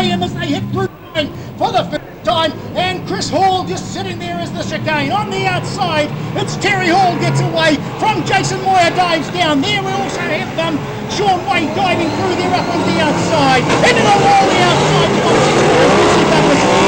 away him as they hit through for the first time, and Chris Hall just sitting there as the chicane. On the outside, it's Terry Hall gets away from Jason Moyer, dives down. There we also have Sean Wade diving through there up on the outside. Into the wall, the outside.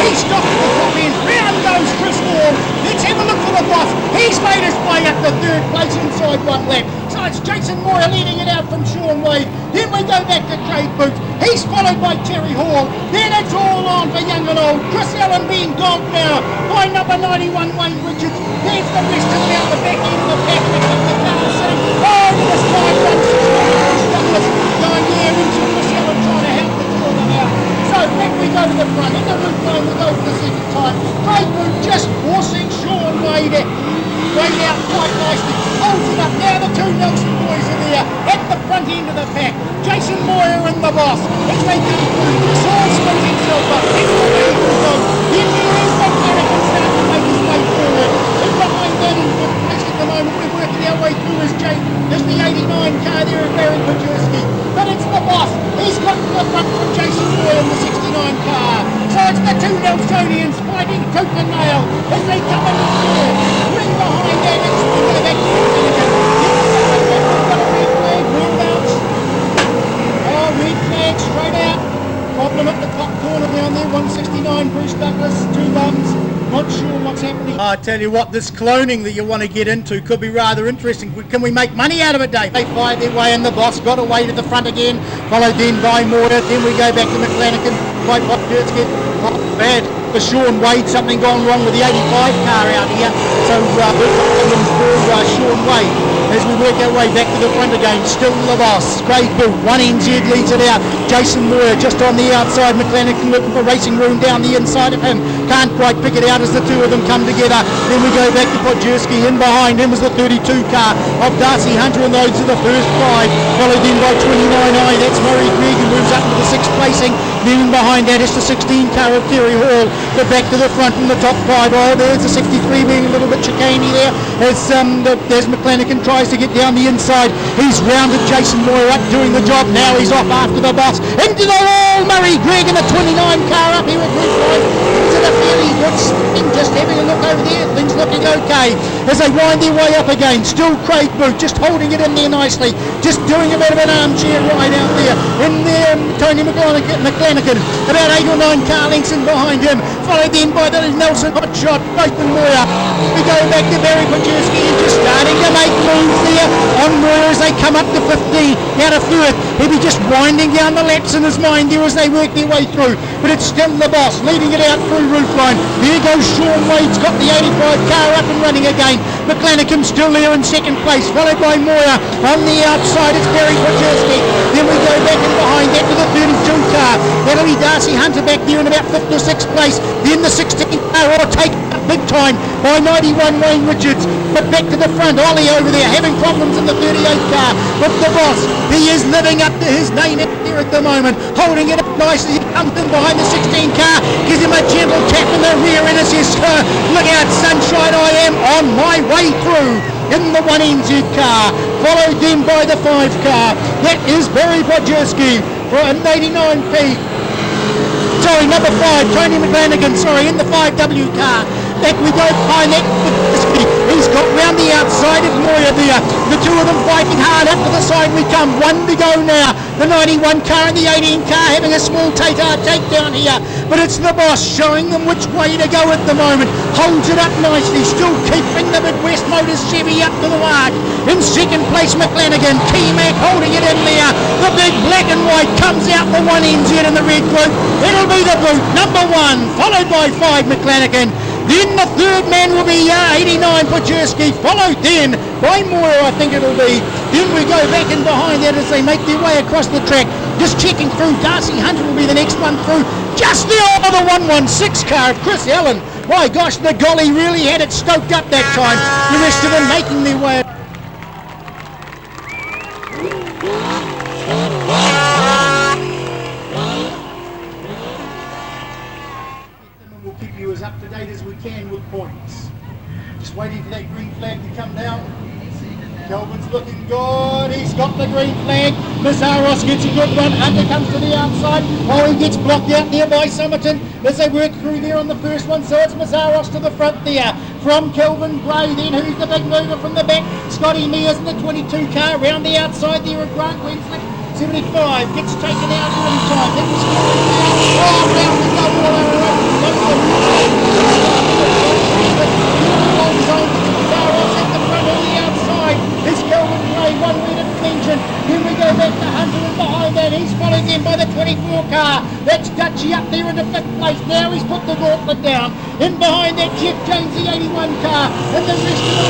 He stopped at the top end. Round goes Chris Hall. Let's have a look for the boss. He's made his way up to third place inside one lap. So it's Jason Moyer leading it out from Sean Wade. Then we go back to Craig Booth. He's followed by Terry Hall. Then it's all on for young and old. Chris Allen being dogged now by number 91 Wayne Richards. There's the rest of them out the back end of the pack. The car sitting over the side. Douglas going there into Chris Allen trying to help the two of them out. So back we go to the front. In the roof line we go for the second time. Craig Booth just forcing Sean Wade out quite nicely. Holds it up. Now the two Nelson boys are there at the front end of the pack. Jason Moyer and the boss. As they come through, Chris Hall springs himself up. Then there is McLaren starting to make his way forward. And behind that in fifth place at the moment, we're working our way through as the 89 car there of Barry Pajerski. But it's the boss. He's got to the front from Jason Moyer in the 69 car. So it's the two Nelsonians fighting tooth and nail as they come in the third. Ring behind that, it's going back to the straight out. Problem at the top corner down there, 169 Bruce Douglas, two bums. Not sure what's happening. I tell you what, this cloning that you want to get into could be rather interesting. Can we make money out of it, Dave? They fired their way in, the boss got away to the front again, followed then by Moyer. Then we go back to McLanigan by Popjerski. Not bad for Sean Wade, something gone wrong with the 85 car out here. So for Sean Wade. As we work our way back to the front again, still the boss. Craig Booth, 1NZ leads it out. Jason Moyer just on the outside. McLanigan looking for racing room down the inside of him. Can't quite pick it out as the two of them come together. Then we go back to Podjerski. In behind him is the 32 car of Darcy Hunter, and those are the first five. Followed in by 29i. That's Murray Greg, who moves up to the sixth placing. Then behind that is the 16 car of Terry Hall. But back to the front in the top five. Oh, there's the 63 being a little bit chicaney there. As McLanigan tries to get down the inside. He's rounded Jason Moyer up doing the job. Now he's off after the boss. Into the wall, Murray Greg in the 29 car up here at Group 5. Into the fairly good spin. Just having a look over there. Things looking okay as they wind their way up again. Still Craig Booth just holding it in there nicely. Just doing a bit of an armchair ride out there. In there, Tony McLanigan. About 8 or 9 car lengths in behind him. Followed then by the Nelson hotshot, Nathan Moyer. We go back to Barry Pajerski and just starting to make moves there on Moyer as they come up to 15. Out of third. He'll be just winding down the laps in his mind there as they work their way through. But it's still the boss leading it out through roofline. There goes Sean Wade's got the 85 car up and running again. McLanigan still there in second place, followed by Moyer. On the outside it's Barry Pajerski. Then we go back in behind that to the 32 car. That'll be Darcy Hunter back there in about 5th or 6th place. Then the 16 car will take up big time by 91 Wayne Richards. But back to the front, Ollie over there having problems in the 38 car. But the boss, he is living up to his name out there at the moment, holding it up nicely. He comes in behind the 16 car, gives him a gentle tap in the rear end and says, look out sunshine, I am on my way through. In the 1NZ car, followed then by the 5 car. That is Barry Pajerski for an 89p. Sorry, number 5, Tony McLanigan, in the 5W car. Back we go behind that. He's got round the outside of Moyer there. The two of them fighting hard. Up to the side we come. One to go now. The 91 car and the 18 car having a small takedown here. But it's the boss showing them which way to go at the moment. Holds it up nicely. Still keeping the Midwest Motors Chevy up to the mark. In second place McLanigan. T-Mac holding it in there. The big black and white comes out for 1NZ in the red group. It'll be the boot. Number 1. Followed by 5 McLanigan. Then the third man will be 89 Pajerski, followed then by Moyer, I think it'll be. Then we go back in behind that as they make their way across the track. Just checking through, Darcy Hunter will be the next one through. Just the other 116 car of Chris Allen. My gosh, the golly really had it stoked up that time. The rest of them making their way. As up to date as we can with points. Just waiting for that green flag to come down. Kelvin's looking good. He's got the green flag. Mazzaros gets a good run. Hunter comes to the outside. Oh, he gets blocked out there by Somerton as they work through there on the first one. So it's Mazzaros to the front there. From Kelvin Gray, then who's the big mover from the back? Scotty Mears in the 22 car. Round the outside there of Grant Wenslick. 75 gets taken out here in time. Then the scoring there. Oh, round the go all over it. It's Kelvin Gray, 1 minute mention. Then we go back to Hunter and behind that he's followed in by the 24 car. That's Dutchie up there in the 5th place. Now he's put the gauntlet down. In behind that Jeff Jones, the 81 car. And the rest of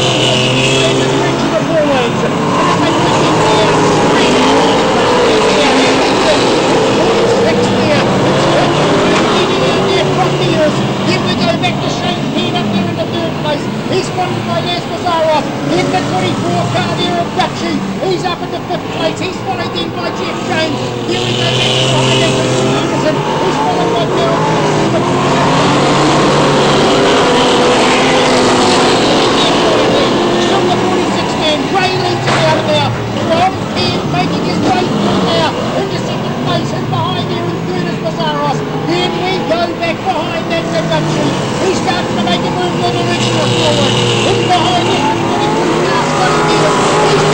the direction of forwards. And as they put in there, then we go back to Shane Payne up there in the 3rd place. He's followed by Les Mazzaros. In the 24 car there of Dutchie. He's up in the 5th place. He's followed then by Jeff James. Here we go back to behind that Henderson. He's followed by Darryl. Still the 46 man. Gray leads it out now. From Payne making his way through now. Into 2nd place and behind there in 3rd is Mazzaros. Then we go back behind that Dutchie. He's starting to make a move in the direction of forward. In behind him, now Scotty Mears. He's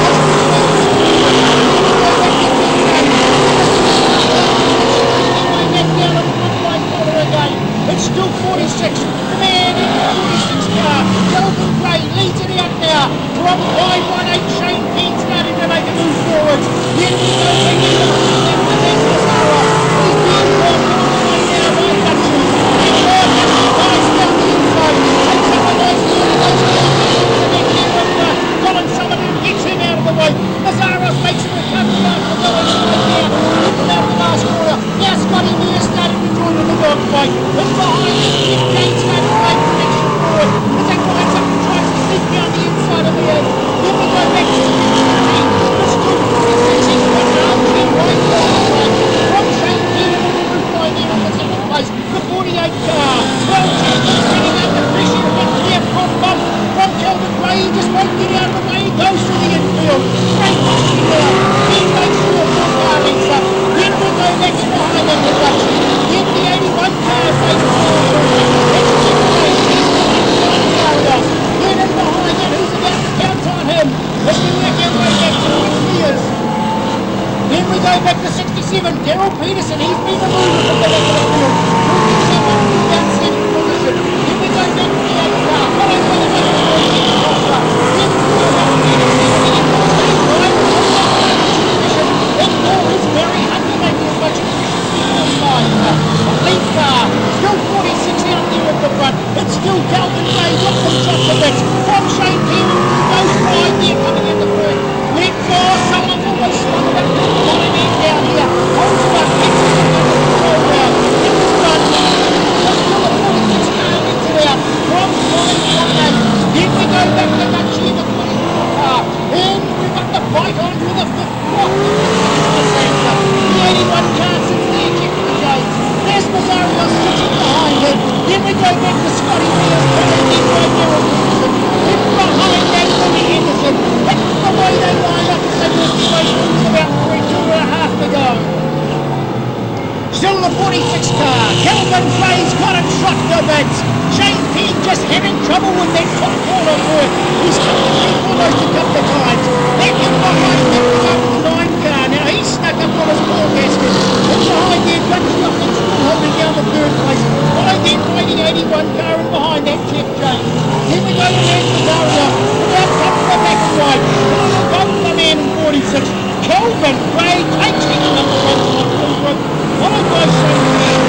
it's still 46. The man in the 46 car, Kelvin Gray, leads it out now. From 518, Shane Payne starting to make a move forwards. Then we go back into the Mazzaros. He's being brought all the way now by Dutchie. Guys down the inside. Takes up a nice Colin Somerton gets him out of the way. Mazzaros makes a recovery after going straight there. Hits out the last corner. Now Scotty Mears starting to join in the dogfight. And behind him, Jeff James starting to make protection forward. As that winds up and tries to sneak down the inside of the end. Then we go back to the 15. It's still 46. He's got now 10 right from Shane Payne in the roof line there on the 2nd place. The 48 car. Well, he's getting under pressure. But clear from bump from Kelvin Gray. He just won't get out of the way. He goes to the infield. Great pushing down. He makes 4 car lengths up. Then we go back to behind that Dutchie. Then the 81 car makes 4. It's Jeff James. He's got the car out. Then in behind it, who's about to count on him? As we work our way back towards Mears. Then we go back to 67. Daryl Peterson. He's been removed from the back of the field. Down 7th position. Then we go back to the 8 car. Followed by the number 48 Then we go back to the 7th. And Paul is very happy making as much efficiency as possible. Lead car. Still 46 out there at the front. It's still Kelvin Gray. Got them shots of it. From Shane Payne. Goes wide there coming in the third. Let go. Someone always slung it. Bottom end down here. Holds it up. Gets it in the control round. In the front. Still a 46 car gets it out. From 518. Then we go back to Dutchie in the 24 car. And we've got the fight on to the 5th block. The 81 car sits there. Jeff James. There's Mazzaros sitting behind him. Then we go back to Scotty Mears. Then by Darryl Peterson. Then behind that Billy Henderson. That's the way they line up as they work their way through with about 2.5 to go. Still the 46 car. Kelvin Gray's got it shot to bits. Shane Payne just having trouble with that top corner work. He's come to keep almost a couple of times. Back in behind that was up the 9 car. Now he's snuck up on his ball gasket. And behind there, Dutchie off and still holding down the 3rd place. Followed then by the 81 car and behind that Jeff James. Then we go to Mazzaros. Now comes the back side. Both the man in 46. Kelvin Gray takes him on the front side. Followed by Shane Payne.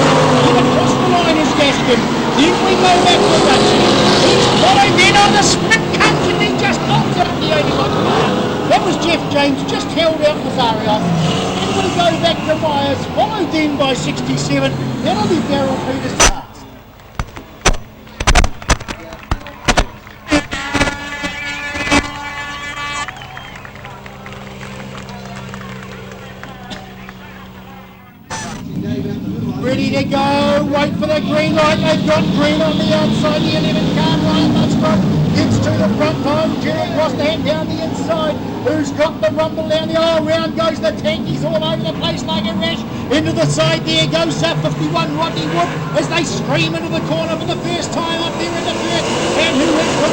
Then across the line is Gaskin. Then we go back to Dutchie. He's followed then on the sprint comes and he just holds up the 81 car. That was Jeff James, just held out Mazzaros. Then we go back to Myers, followed then by 67. That'll be Daryl Peterson. Ready to go, wait for the green light, they've got green on the outside, the 11 car, Ryan Musgrove gets to the front home, Jerry Crossland down the inside, who's got the rumble down the aisle, round goes the tankies all over the place like a rash, into the side there goes 51 Rodney Wood as they scream into the corner for the first time up there in the first, and who has got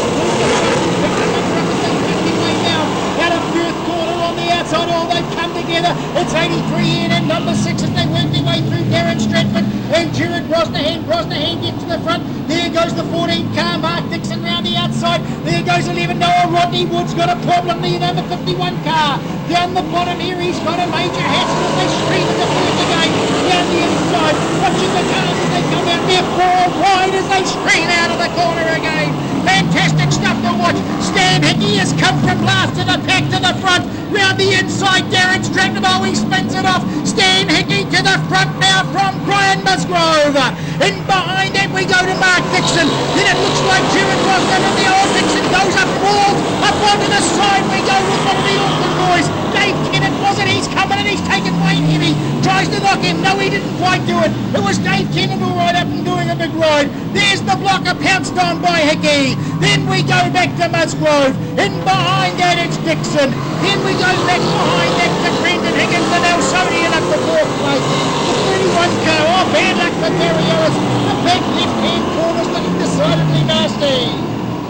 out of first corner on the outside, all they've come together, it's 83 in and number 6 as they work their way through Darren Stratford and Jared Brosnahan gets to the front, there goes the 14 car, Mark Dixon round the outside, there goes 11 Noah Rodney Wood's got a problem, the number 51 car, down the bottom here he's got a major hassle as they stream in the first again, down the inside, watching the cars as they come out there, 4 wide as they stream out of the corner again. Fantastic stuff to watch. Stan Hickey has come from last to the pack to the front. Round the inside, Darren Stratford, he spins it off. Stan Hickey to the front now from Brian Musgrove. In behind that we go to Mark Dixon. Then it looks like Jared Crossland and the old Dixon goes up wall. Up onto the side we go with one of the Auckland boys. Dave Kennett was it? He's coming and he's taken Wayne Heavy. Tries to knock him. No, he didn't quite do it. It was Dave Kennett all right up and doing a big ride. There's the blocker pounced on by Hickey. Then we go back to Musgrove. In behind that it's Dixon. Then we go back behind that to Brendan Higgins and Elsonian up the fourth place. The 31 car. Oh, bad luck for Barry Ellis. The back left-hand corner's looking decidedly nasty.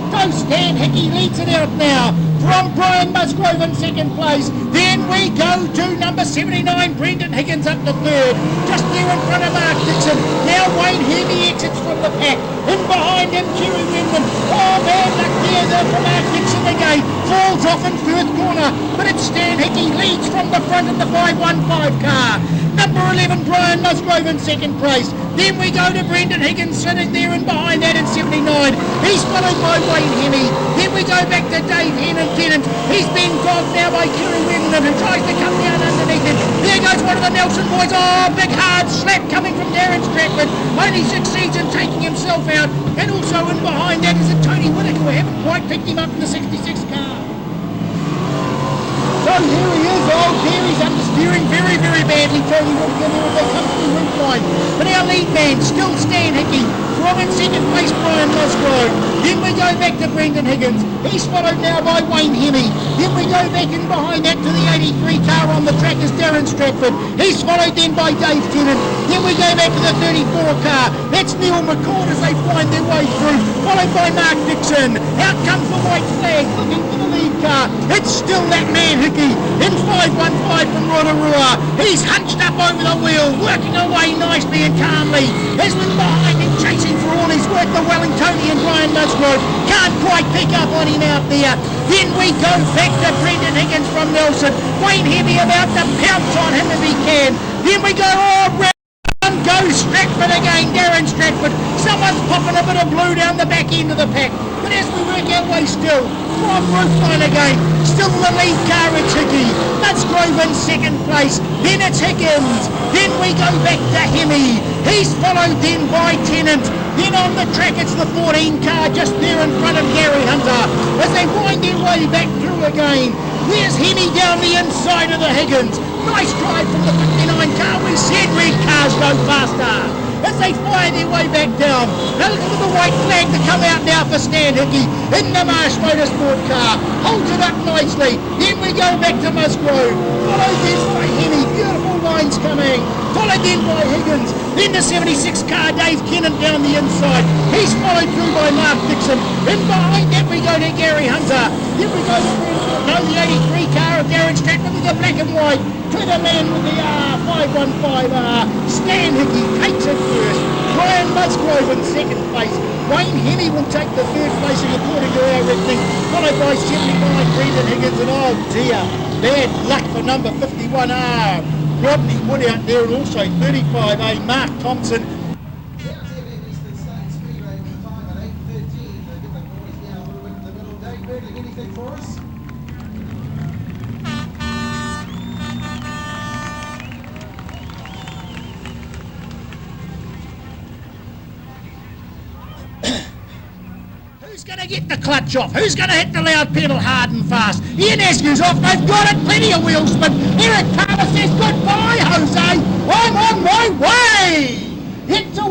Go Stan Hickey leads it out now from Brian Musgrove in second place. Then we go to number 79, Brendan Higgins up to third. Just there in front of Mark Dixon. Now Wayne Heavy exits from the pack. In behind him, Kerry Wendman. Oh, bad luck there from Mark Dixon again. Falls off in third corner. But it's Stan Hickey leads from the front in the 515 car. Number 11, Brian Musgrove in second place. Then we go to Brendan Higgins sitting there and behind that in 79. He's followed by Wayne Hemi. Then we go back to Dave Tennant. He's been dogged now by Kerry Wendland who tries to come down underneath him. There goes one of the Nelson boys. Oh, big hard slap coming from Darren Stratford. Only succeeds in taking himself out. And also in behind that is a Tony Whittaker who haven't quite picked him up in the 66 car. So here he is, oh there he's understeering very, very badly, Tony Whittaker there as they come through roof line. But our lead man, still Stan Hickey, from in second place Brian Musgrove. Then we go back to Brendan Higgins. He's followed now by Wayne Hemi. Then we go back in behind that to the 83 car on the track is Darren Stratford. He's followed then by Dave Tennant. Then we go back to the 34 car. That's Neil McCord as they find their way through, followed by Mark Dixon. Out comes the white flag, looking for the lead car. It's still that man Hickey in 515 from Rotorua. He's hunched up over the wheel, working away nicely and calmly. There's one behind him chasing for all his work, the Wellingtonian Brian Musgrove. Can't quite pick up on him out there. Then we go back to Brendan Higgins from Nelson. Wayne Heavy about to pounce on him if he can. Then we go, round goes Stratford again, Darren Stratford. Someone's popping a bit of blue down the back end of the pack. But as we work our way still, from roofline again, still the lead car, it's Hickey. Musgrove in second place, then it's Higgins. Then we go back to Hemi. He's followed then by Tennant. Then on the track it's the 14 car just there in front of Gary Hunter. As they wind their way back through again, there's Hemi down the inside of the Higgins. Nice drive from the 59 car. We said red cars go faster. As they fire their way back down. Now look at the white flag to come out now for Stan Hickey in the Marsh Motorsport car. Holds it up nicely. Then we go back to Musgrove. Followed then by Hemi. Beautiful lines coming. Followed then by Higgins. Then the 76 car, Dave Kennett down the inside. He's followed through by Mark Dixon. And behind that we go to Gary Hunter. Then we go to the 83 car of Darren Stratford with the black and white. To the man with the 515R. Stan Hickey takes it first. Brian Musgrove in second place. Wayne Hemi will take the third place according to our reckoning. Followed by 79 Brendan Higgins and oh dear, bad luck for number 51R. Rodney Wood out there and also 35A Mark Thompson. Speedway time at 8:13. Get the boys down a little bit in the middle. Dave Birding, anything for us? Who's going to get the clutch off? Who's going to hit the loud pedal hard and fast? Ian Askew's off. They've got it. Plenty of wheel spin. Eric Palmer says goodbye, Jose. I'm on my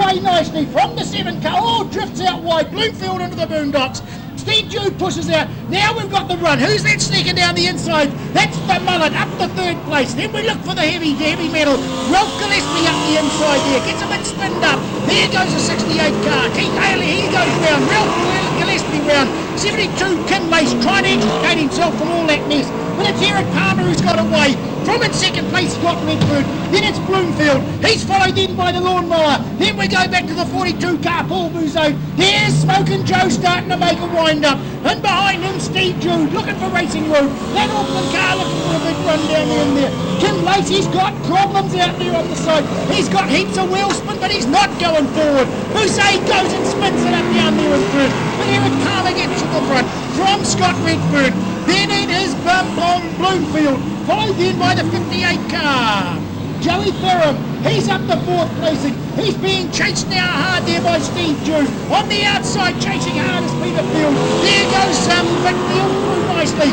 away nicely from the 7 car. Oh, drifts out wide. Bloomfield into the boondocks. Steve Jude pushes out. Now we've got the run. Who's that sneaking down the inside? That's the mullet up to 3rd place. Then we look for the heavy metal. Ralph Gillespie up the inside there. Gets a bit spinned up. There goes the 68 car. Keith Haley, he goes round. Ralph Gillespie round. 72 Kim Lace trying to educate himself from all that mess. But it's Eric Palmer who's got away. From in 2nd place, Scott Redford. Then it's Bloomfield. He's followed in by the lawnmower. Then we go back to the 42 car, Paul Buzo. Here's Smokin' Joe starting to make a wind up. And behind him, Steve Jude looking for Racing Road. That Auckland car looking for a big run down there in there. Kim Lacey's got problems out there on the side. He's got heaps of wheel spin, but he's not going forward. Buzo goes and spins it up down there in third. But Eric Palmer gets to the front from Scott Redford. Then it is bump on Bloomfield, followed then by the 58 car. Joey Ferrum, he's up to 4th placing. He's being chased now hard there by Steve Jude. On the outside, chasing hard is Peter Field. There goes Whitfield through nicely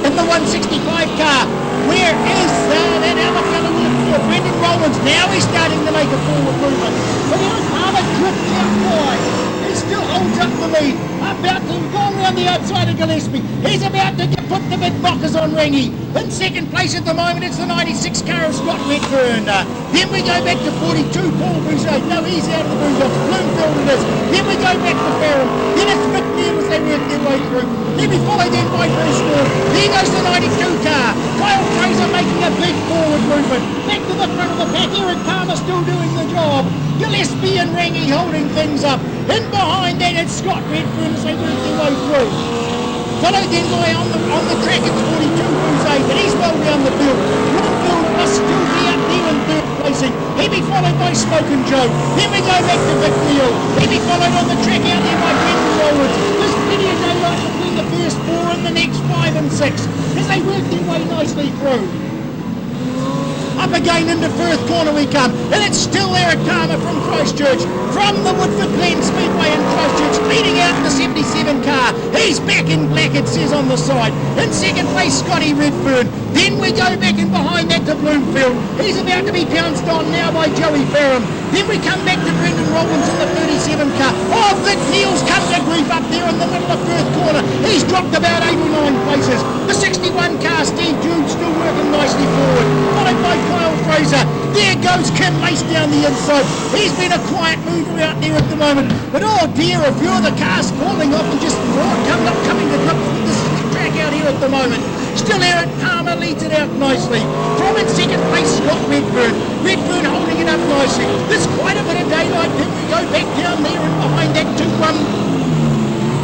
in the 165 car. Where is that other fellow with Brendan Rollins? Now he's starting to make a forward movement. But Eric Palmer drifts out wide. He still holds up the lead. About to go around the outside of Gillespie. He's about to put the big bockers on Rangy. In 2nd place at the moment, it's the 96 car of Scott Redfern. Then we go back to 42, Paul Boucher. No, he's out of the boondocks. Bloomfield it is. Then we go back to Ferrum. Then it's McNeil as they work their way through. Then we follow them by Bruce Ward. There goes the 92 car. Kyle Fraser making a big forward movement. Back to the front of the pack. Eric Palmer still doing the job. Gillespie and Rangy holding things up. In behind that, it's Scott Redfern as they work their way through. Followed then by on the track, it's 42 Boucher, but he's well down the field. Bloomfield must still be up there in 3rd placing. He'll be followed by Smokin' Joe. Then we go back to Vic Neal. He'll be followed on the track out there by Brendan Rollins. There's plenty of daylight between the first 4 and the next 5 and 6 as they work their way nicely through. Up again into Firth Corner we come, and it's still Eric Palmer from Christchurch, from the Woodford Glen Speedway in Christchurch, leading out the 77 car. He's back in black, it says on the side. In 2nd place, Scotty Redfern. Then we go back in behind that to Bloomfield. He's about to be pounced on now by Joey Ferrum. Then we come back to Brendan Rollins in the 37 car. Oh, Vic Neal's come to grief up there in the middle of Firth Corner. He's dropped about 89 places. The 61 car, Steve Jude, still working nicely forward. Followed by Kyle Fraser. There goes Kim Lace down the inside. He's been a quiet mover out there at the moment. But oh dear, a few of the cars falling off and just not coming to grips with this track out here at the moment. Still Eric Palmer leads it out nicely. From in 2nd place, Scott Redfern. Redfern holding it up nicely. There's quite a bit of daylight. Then we go back down there and behind that to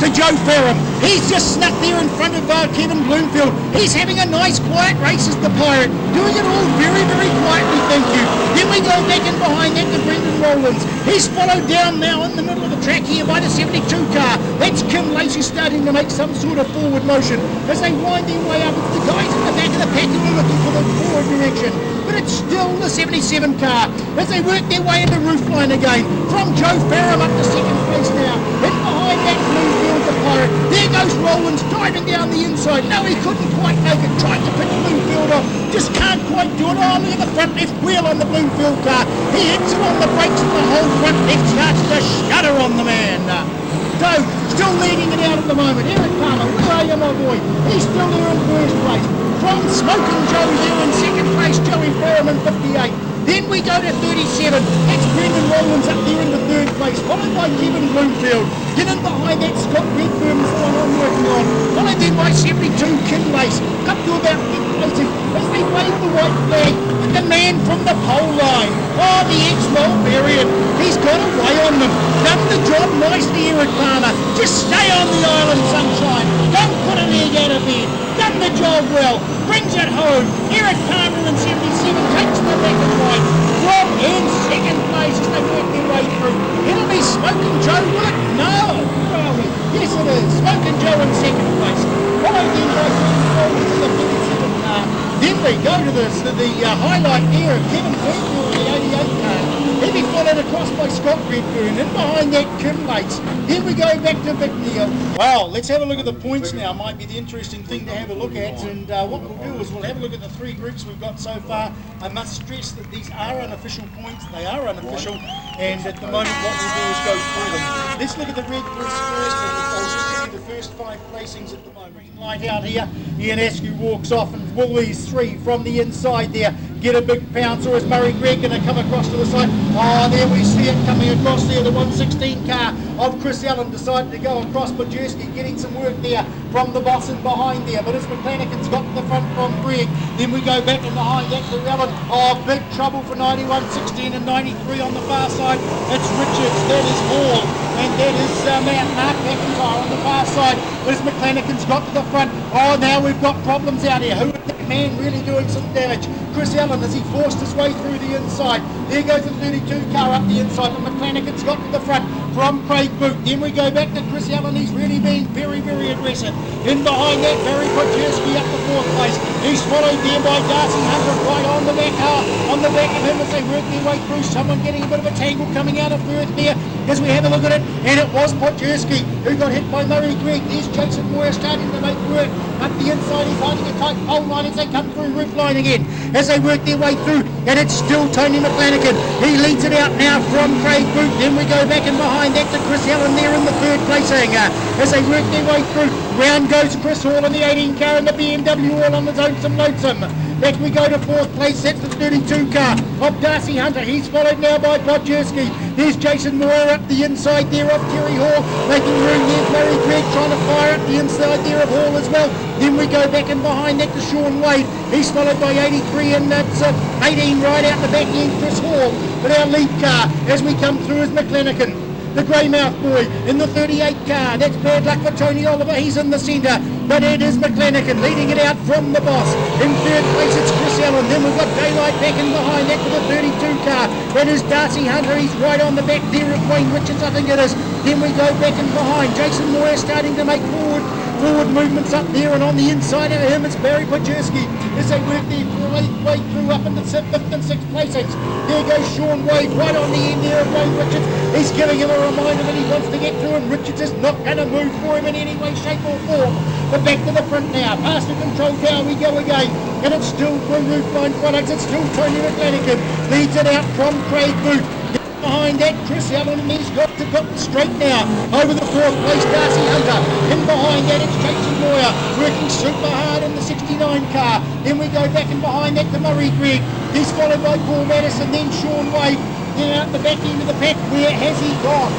Joe Ferrum. He's just snuck there in front of Kevin Bloomfield. He's having a nice quiet race as the Pirate. Doing it all very, very quietly, thank you. Then we go back in behind that to Brendan Rollins. He's followed down now in the middle of the track here by the 72 car. That's Kim Lacey starting to make some sort of forward motion as they wind their way up. It's the guys in the back of the pack who are looking for the forward direction. But it's still the 77 car as they work their way into Roofline again. From Joe Ferrum up to 2nd place now. And behind that Bloomfield the Pirate. There goes Rollins diving down the inside. No, he couldn't quite make it. Tried to pick Bloomfield off. Just can't quite do it. Oh, look at the front left wheel on the Bloomfield car. He hits it on the brakes and the whole front left starts to shudder on the man. So, still leading it out at the moment. Eric Palmer, where are you, my boy? He's still there in 1st place. From Smokin' Joe there in 2nd place, Joey Ferrum in 58. Then we go to 37. That's Brendan Rollins up there into 3rd place, followed by Kevin Bloomfield. Then in behind that, Scott Redfern is the one I'm working on. Followed then by 72, Kim Lace, up to about 5th placing as they wave the white flag with the man from the pole line. Oh, the ex-Mulberryan. He's got away on them. Done the job nicely, Eric Palmer. Just stay on the island, sunshine. Don't put an egg out of bed. Done the job well. Brings it home. Eric Palmer in 77 takes the record right. Rob in 2nd place as they work their way through. It'll be Smokin' Joe, will it? No. Where are we? Yes, it is. Smokin' Joe in 2nd place. Followed then by Kevin Rollins in the 37 car. Then we go to the highlight there of Kevin Bloomfield in the 88 car. He'll be followed followed across by Scott Redburn, and behind that Kim Lates. Then we go back to Vic Neal. Well, let's have a look at the points now. Might be the interesting thing to have a look at, and what we'll do is we'll have a look at the three groups we've got so far. I must stress that these are unofficial points. They are unofficial, and at the moment what we'll do is go through them. Let's look at the red groups first, and I'll just give you the first 5 placings at the moment. Light out here, Ian Askew walks off, and will these 3 from the inside there get a big pounce, or is Murray Gregg going to come across to the side? Oh, there we see it coming across there. The 116 car of Chris Allen decided to go across Bajerski, getting some work there from the boss and behind there. But as McClanahan's got to the front from Gregg, then we go back and behind that to Allen. Oh, big trouble for 91, 16 and 93 on the far side. It's Richards, that is Hall, and that is Mark McIntyre on the far side. But as McClanahan's got to the front, oh, now we've got problems out here. Who is that man really doing some damage? Chris Allen, as he forced his way through the inside. There goes the 32 car up the inside, but McClanahan's got to the front from Craig Boot. Then we go back to Chris Allen. He's really been very, very aggressive. In behind that, Barry Podjerski up the 4th place. He's followed there by Darcy Hunter right on the back of him as they work their way through. Someone getting a bit of a tangle coming out of 3rd there as we have a look at it. And it was Podjerski who got hit by Murray Gregg. There's Jason Moore starting to make work up the inside. He's finding a tight pole line as they come through roof line again. As they work their way through, and it's still Tony McClanahan. He leads it out now from Craig Boot. Then we go back and behind that to Chris Allen there in the 3rd placing. As they work their way through, round goes Chris Hall in the 18 car and the BMW all on the lonesome. Back we go to 4th place, that's the 32 car of Darcy Hunter. He's followed now by Podjerski. There's Jason Moore up the inside there of Terry Hall, making room. There's Murray Gregg trying to fire up the inside there of Hall as well. Then we go back and behind that to Sean Wade. He's followed by 83, and that's 18 right out the back end, Chris Hall. But our lead car as we come through is McClanahan. The Greymouth boy in the 38 car. That's bad luck for Tony Oliver. He's in the centre. But it is McClanahan leading it out from the boss. In 3rd place it's Chris Allen. Then we've got Daylight back in behind that with the 32 car. That is Darcy Hunter. He's right on the back there of Wayne Richards, I think it is. Then we go back and behind. Jason Moore starting to make forward movements up there, and on the inside of him it's Barry Podjerski as they work their way through up into 5th and 6th placings. There goes Sean Wade right on the end there of Wayne Richards. He's giving him a reminder that he wants to get through, and Richards is not going to move for him in any way, shape or form. But back to the front now, past the control tower we go again, and it's still Blue Roofline Products. It's still Tony McClanahan leads it out from Craig Boot. Behind that, Chris Allen, and he's got straight now over the 4th place, Darcy Hunter. In behind that, it's Jason Moyer working super hard in the 69 car. Then we go back and behind that to Murray Gregg. He's followed by Paul Madison, then Sean Wade. Then out the back end of the pack, where has he gone?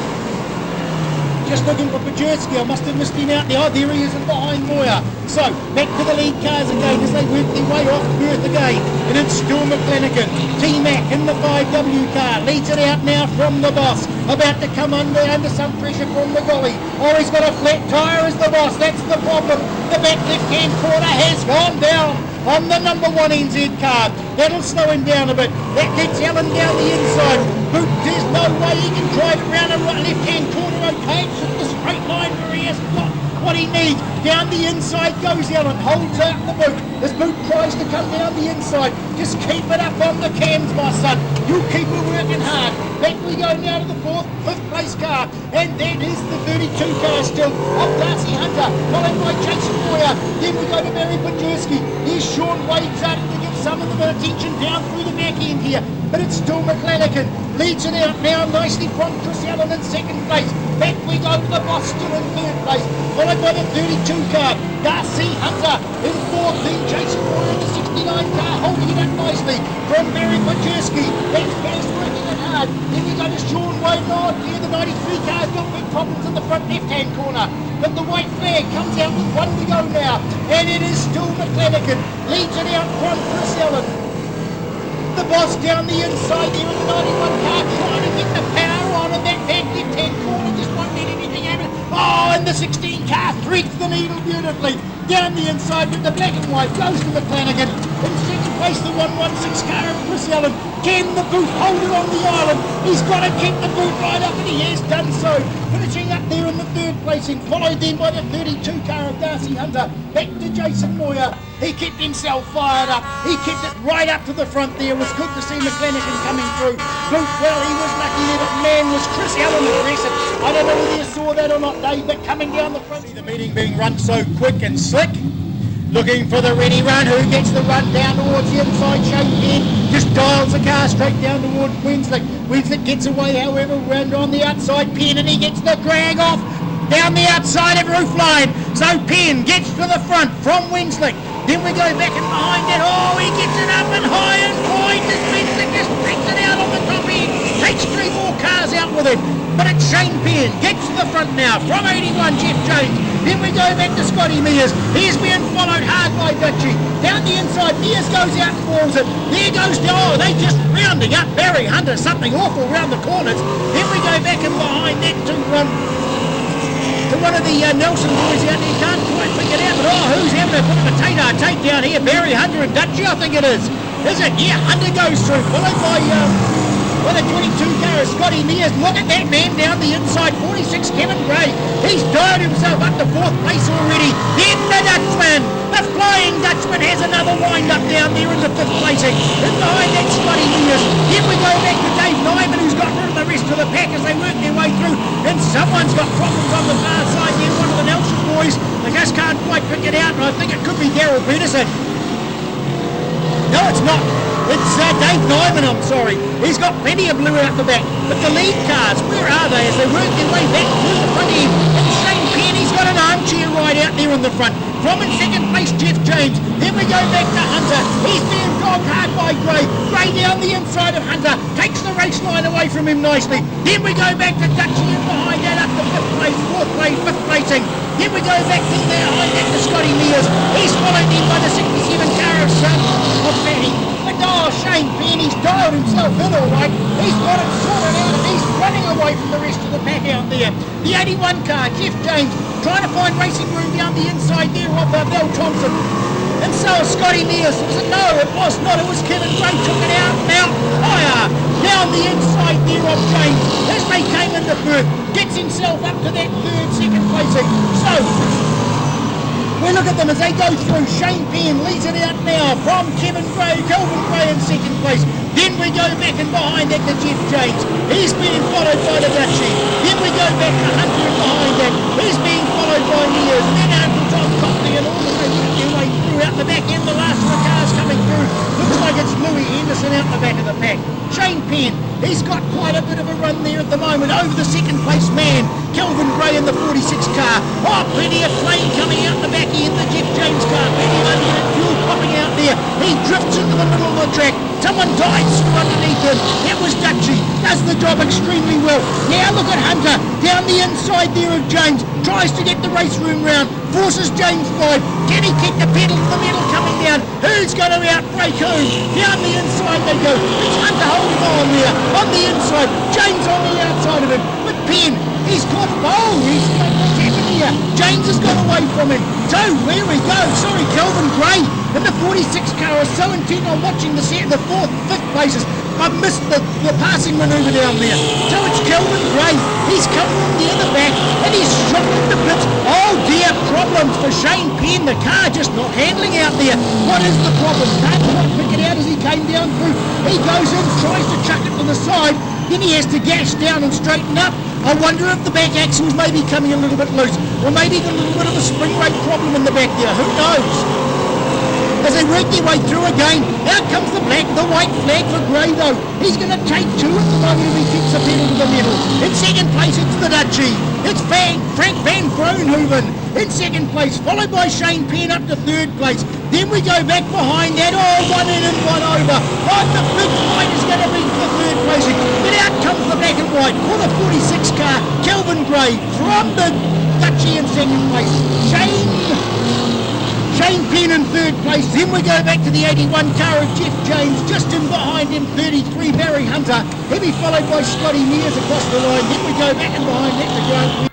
Just looking for Podjerski. I must have missed him out there. Oh, there he is in behind Moyer. So, back to the lead cars again as they work their way off Perth again. And it's still McClanahan. T-Mac in the 5W car leads it out now from the boss. About to come under some pressure from the golly. Oh, he's got a flat tyre as the boss. That's the problem. The back left-hand corner has gone down on the number 1 NZ car. That'll slow him down a bit. That gets Allen down the inside. Boot, there's no way he can drive it round a left-hand corner. Okay, it's just a straight line where he hasn't got what he needs. Down the inside goes Allen, holds out the boot. As Boot tries to come down the inside, just keep it up on the cams, my son. You keep it working hard. Back we go now to the 5th place car, and that is the 32 car still of Darcy Hunter, followed by Jason Moyer. Then we go to Barry Podjerski. Here's Sean Wade starting to give some of them attention down through the back end here, but it's still McClanahan. Leads it out now nicely from Chris Allen in 2nd place. Back we go to the boss still in 3rd place, followed by the 32 car, Darcy Hunter in 4th, then Jason Moore in the 69 car, holding it up nicely from Barry Podjerski. That's fast working it hard. Then we go to Sean Wade. Oh, yeah, the 93 car's got big problems in the front left-hand corner. But the white flag comes out with 1 to go now, and it is still McClanahan. Leads it out from Chris Allen. The boss down the inside there in the 91 car, trying to get the power on in that back left-hand corner, just won't let anything happen. Oh, and the 16 car threads the needle beautifully. Down the inside with the black and white goes to McClanahan. In 2nd place, the 116 car of Chris Allen. Can the Boot hold it on the island? He's got to keep the boot right up, and he has done so. Finishing up there in the third placing, followed then by the 32 car of Darcy Hunter. Back to Jason Moyer. He kept himself fired up. He kept it right up to the front there. It was good to see McClanahan coming through. Boot, well, he was lucky there, but man, was Chris Allen aggressive. I don't know whether you saw that or not, Dave, but coming down the front. See the meeting being run so quick and slick. Looking for the ready run. Who gets the run down towards the inside? Shane Penn just dials the car straight down towards Winslick. Winslick gets away, however, round on the outside. Penn, and he gets the drag off down the outside of roof line. So Penn gets to the front from Winslick. Then we go back and behind it. Oh, he gets it up and high and wide. This Winslick just brings it out on the top end. Takes 3-4 cars out with it. But it's Shane Penn. Gets to the front now from 81, Jeff James. Then we go back to Scotty Mears. He's being followed hard by Dutchie. Down the inside, Mears goes out and falls it. There goes, oh, they just rounding up Barry Hunter. Something awful round the corners. Then we go back and behind that to one of the Nelson boys out there. Can't quite figure it out, but oh, who's having a bit of a take down here? Barry Hunter and Dutchie, I think it is. Is it? Yeah, Hunter goes through, followed by the 22 car of Scotty Mears. Look at that man down the inside, 46, Kevin Gray. He's dialed himself up to 4th place already. Then the Dutchman, the Flying Dutchman, has another wind up down there in the 5th placing. And behind that, Scotty Mears. Then we go back to Dave Nyman, who's got rid of the rest of the pack as they work their way through. And someone's got problems on the far side there, one of the Nelson boys. They just can't quite pick it out, and I think it could be Daryl Peterson. No, it's not. It's Dave Nyman, I'm sorry. He's got plenty of blue out the back. But the lead cars, where are they as they work their way back through the front end? And Shane Penn, he's got an armchair ride out there in the front. From in 2nd place, Jeff James. Then we go back to Hunter. He's being dogged hard by Gray. Gray down the inside of Hunter. Takes the race line away from him nicely. Then we go back to Dutchie and behind that up to 5th place, 4th place, 5th placing. Then we go back to there, behind that to Scotty Mears. He's followed in by the 67 car of Fatty. But oh, Shane Penn, he's dialed himself in all right. He's got it sorted out and he's running away from the rest of the pack out there. The 81 car, Jeff James, trying to find racing room down the inside there of Bell Thompson. And so Scotty Mears. Was it? No, it was not. It was Kevin Gray. Took it out now. Higher down the inside there of James as they came into third. Gets himself up to that 3rd, 2nd placing. So we look at them as they go through. Shane Penn leads it out now from Kelvin Gray in 2nd place. Then we go back and behind that to Jeff James. He's being followed by the Dutchie. Then we go back to Hunter and behind that. He's being followed by Mears. Then Uncle Tom Copley and all the way their way through out the back end. The last of the cars coming through. Looks like it's Louis Henderson out the back of the pack. Shane Penn, he's got quite a bit of a run there at the moment over the 2nd place man. Kelvin Gray in the 46 car. Oh, plenty of flame coming out the back end. The Jeff James car. Plenty of unleaded fuel popping out there. He drifts into the middle of the track. Someone dives through underneath him. That was Dutchie. Does the job extremely well. Now look at Hunter. Down the inside there of James. Tries to get the race room round. Forces James wide. Can he keep the pedal to the metal coming down? Who's going to outbrake who? Down the inside they go. It's Hunter holding on there. On the inside. James on the outside of him. But Penn, he's caught. Oh, he's got what's happened here. James has got away from him. So where we go. Sorry, Kelvin Gray. And the 46 car is so intent on watching the 4th, 5th places. I missed the passing manoeuvre down there. So it's Kelvin Gray. He's come from near the back and he's shot into pits. Oh dear, problems for Shane Penn. The car just not handling out there. What is the problem? Can't quite pick it out as he came down through. He goes in, tries to chuck it to the side. Then he has to gash down and straighten up. I wonder if the back axle's maybe coming a little bit loose. Or maybe got a little bit of a spring rate problem in the back there. Who knows? As they work their way through again, out comes the white flag for Gray though. He's going to take 2 at the moment if he keeps the pedal to the middle. In 2nd place, it's the Dutchie. It's Frank Van Vroonhoven in 2nd place, followed by Shane Penn up to 3rd place. Then we go back behind that, one in and one over. Oh, the big fight is going to be for 3rd placing. But out comes the black and white for the 46 car, Kelvin Gray from the Dutchie in 2nd place. Shane Penn in 3rd place. Then we go back to the 81 car of Jeff James. Just in behind him, 33, Barry Hunter. He'll be followed by Scotty Mears across the line. Then we go back and behind that to Grant.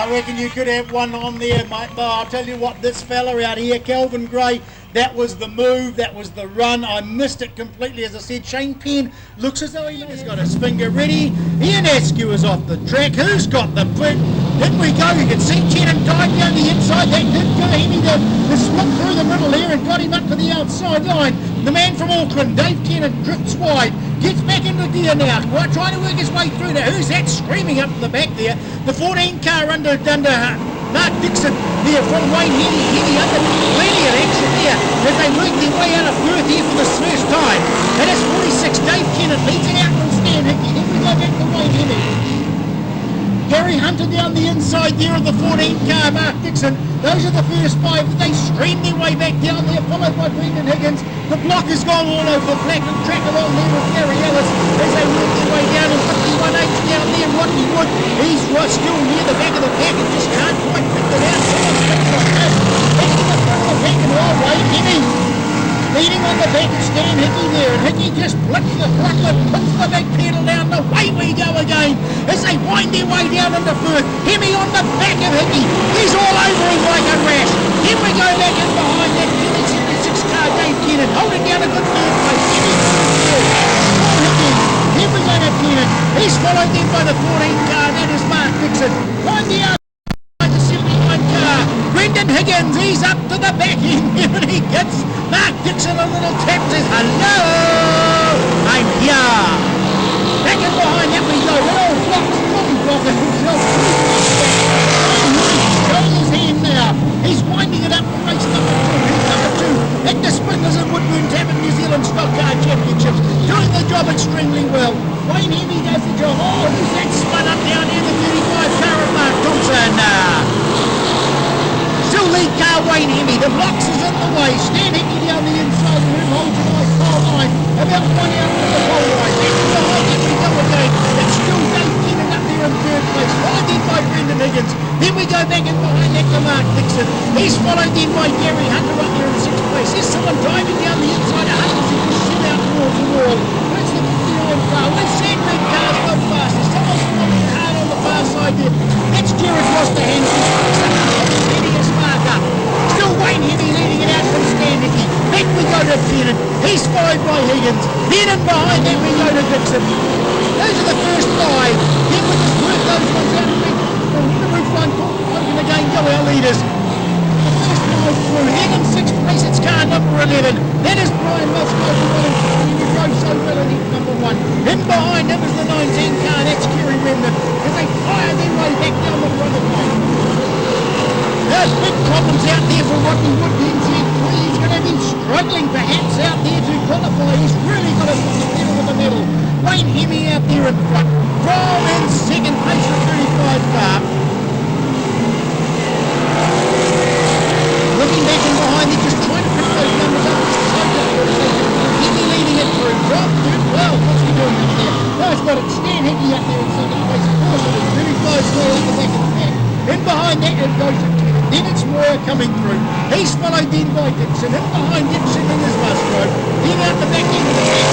I reckon you could have one on there, mate. But I'll tell you what, this fella out here, Calvin Gray, that was the move, that was the run. I missed it completely. As I said, Shane Penn looks as though he's got his finger ready. Ian Askew is off the track. Who's got the bit? Didn't we go? You can see Tennant dive down the inside. That did go heavy. The split through the middle there and got him up to the outside line. The man from Auckland, Dave Tennant, drifts wide. Gets back into gear now. Trying to work his way through there. Who's that screaming up in the back there? The 14 car under Mark Dixon there from Wayne Heady under plenty of action there as they work their way out of Perth here for the first time. And it's 46. Dave Tennant leads it out from Stan Hickey. Then we go back to Wayne Heady. Gary Hunter down the inside there of the 14 car, Mark Dixon. Those are the first five. They stream their way back down there, followed by Brendan Higgins. The block has gone all over the track along there with Gary Ellis as they work their way down in 51.8 down there. Rodney Wood, he's still near the back of the pack and just can't quite pick it out. Back to the front of the pack and all Wayne Heady. Leading on the back is Stan Hickey there, and Hickey just flips the throttle, puts the big pedal down, away we go again as they wind their way down into Perth. Hemi on the back of Hickey, he's all over him like a rash. Then we go back in behind that 76 car Dave Tennant, holding down a good third place. Hickey, here we go to Tennant, he's followed then by the 14 car, that is Mark Dixon. Find the outside, the 71 car, Brendan Higgins, he's up to the back end, and he gets Mark Dixon a little tap, says, hello, I'm here. Back in behind that we go, that old blocker himself. He's showing his hand now. He's winding it up for race number 2. He's number 2 at the Sprinters and Woodburn Tavern New Zealand Stockcar Championships. Doing the job extremely well. Wayne Heavy does the job. Oh, who's that spun up down there, the 35 car of Mark Thompson. Still lead car Wayne Hemi, the blocks is in the way. Stan Hickey down the inside, the rim holds a nice pole line, about 1 out from the pole line. That's behind that we go again. It's still Dave Tennant up there in third place, followed in by Brendan Higgins. Then we go back in behind that to Mark Dixon. He's followed in by Gary Hunter up there in 6th place. There's someone driving down the inside of Hunter, he can shoot out towards the wall. Where's the 59 car? Where's Sandred car's gone fast? There's someone running hard on the far side there. That's Jared Rosterhand. Still Wayne Heavy leading it out from Stan Hickey. Back we go to Tennant. He's followed by Higgins. Then in behind that we go to Dixon. Those are the first five. Then we just work those ones out and the roof line open again go our leaders. The first five through. Then in 6th place it's car number 11. That is Brian Musgrove who drove so well in number 1. In behind him is the 19 car. That's Kerry Remnant. As they fire their way back down the front of the line. There's big problems out there for Rodney Wood. He's going to be struggling perhaps out there to qualify. He's really got to put the pedal with the metal. Wayne Hemi out there in front. From in second place for 35 car. Looking back in behind, they're just trying to pick those numbers up. Hemi leading it through. Rob did well. What's he doing up there? No, it's got it. Stan Hickey up there in second place. Of course it is. Very close well at the back of the pack. In behind that it goes to Tennant. Then it's Moyer coming through. He's followed then by Dixon. In behind Dixon in his Musgrove. Then out the back end of the pack.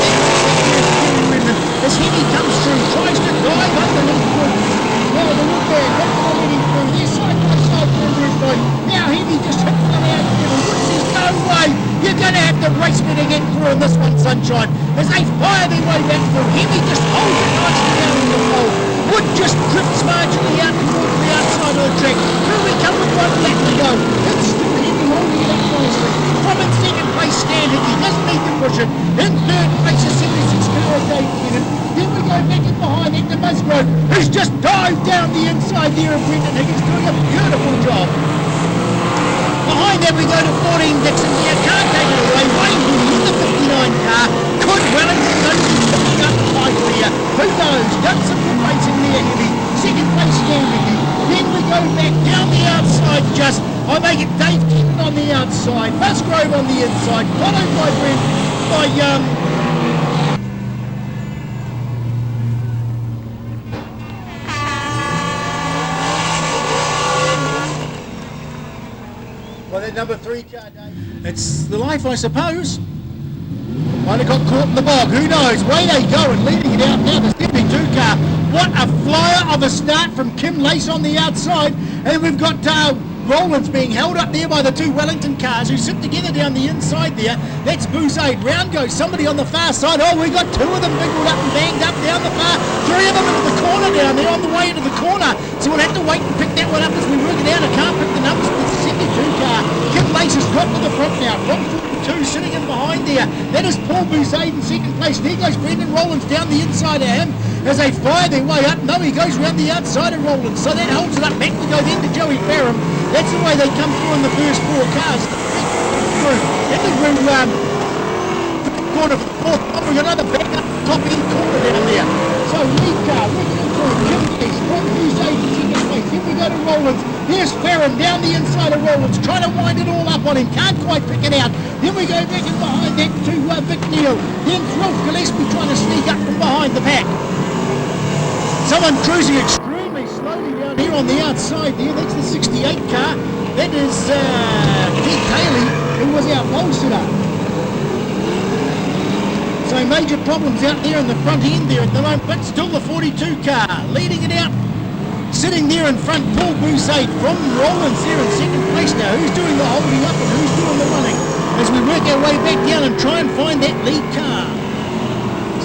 As Heavy comes through, tries to dive underneath Wood. Well, the Wood there, that's already through. They're side by side for the roof line. Now Heavy just hit one out there. Wood says, no way. You're going to have to race me to get through on this one, sunshine. As they fire their way back through. Heavy just holds it nicely down in the pole. Wood just drifts marginally out towards the outside of the track. Through we come with 1 lap to go. It's still Heavy holding it up nicely. From in second place, Stan Hickey doesn't need to push it. In third place is 76 car Dave Tennant. Then we go back in behind Hector Musgrove, who's just dived down the inside there of Brendan Higgins, doing a beautiful job. Behind that we go to 14 Dixon here, can't take it away. Wayne Heavy in the 59 car. Could Wellington don't be picking up the fight here. Who knows? Done some good racing there, Heavy. Second place, Stan Hickey. Then we go back down the outside just. I make it Dave Tennant on the outside, Musgrove on the inside, followed by Well, that number 3 car, Dave. It's the life, I suppose. Might have got caught in the bog, who knows? Way they go and leading it out now, the 72 car. What a flyer of a start from Kim Lace on the outside. And we've got Rollins being held up there by the two Wellington cars who sit together down the inside there. That's Booze Aid. Round goes somebody on the far side. Oh, we got two of them biggled up and banged up down the far. Three of them into the corner down there on the way into the corner. So we'll have to wait and pick that one up as we work it out. I can't pick the numbers of the 72 car. Kim Lace has got to the front now. 142 sitting in behind there. That is Paul Booze Aid in second place. There goes Brendan Rollins down the inside of him as they fire their way up. No, he goes round the outside of Rollins. So that holds it up. Back we go then to Joey Farram. That's the way they come through in the first four cars. Then we go corner for the fourth. We've got another back up top end corner down there. So lead car, working through, Kim Lace, from Booze Aid in second place. Then we go to Rollins. There's Farram down the inside of Rollins, trying to wind it all up on him. Can't quite pick it out. Then we go back in behind that to Vic Neal. Then Ralph Gillespie trying to sneak up from behind the pack. Someone cruising extremely slowly down here on the outside there. That's the 68 car. That is Keith Haley, who was our pole sitter. So major problems out there in the front end there at the moment, but still the 42 car leading it out. Sitting there in front, Paul Booze Aid from Rollins there in second place now. Who's doing the holding up and who's doing the running? As we work our way back down and try and find that lead car.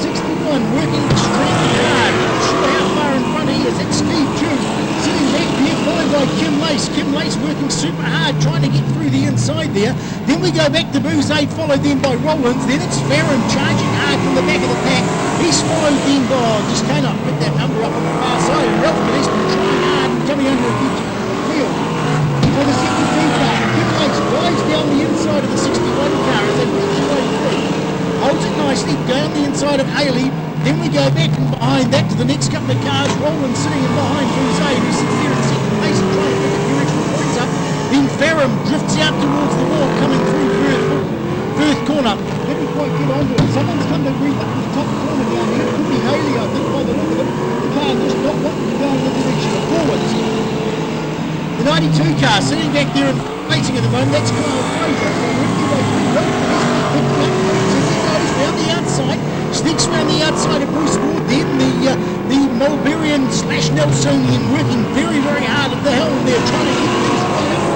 61 working extremely hard. Not sure how far in front he is. It's Steve June sitting back there, followed by Kim Lace. Kim Lace working super hard, trying to get through the inside there. Then we go back to Booze Aid, followed then by Rollins. Then it's Farram charging hard from the back of the pack. He's followed then by, just cannot put that number up on the far side. And Ralph Gillespie trying hard and coming under a huge wheel. For the 72 car, Kim Lace drives down the inside of the 61 car as they push their way through. Holds it nicely down the inside of Haley. Then we go back and behind that to the next couple of cars. Rollins sitting in behind Booze Aid, who sits there in second place and trying to pick a few extra points up. Then Farram drifts out towards the wall, coming through Firth corner. Didn't quite get onto it. Someone's come to read up in the top corner down here. It could be Haley, I think, by the look of it. The car just not wanting to go in the direction of forwards. The 92 car sitting back there and waiting at the moment. That's Kyle Fraser. Round the outside, sneaks round the outside of Bruce Ward. Then the Mulberryan / Nelsonian working very, very hard at the helm there, trying to keep things right up.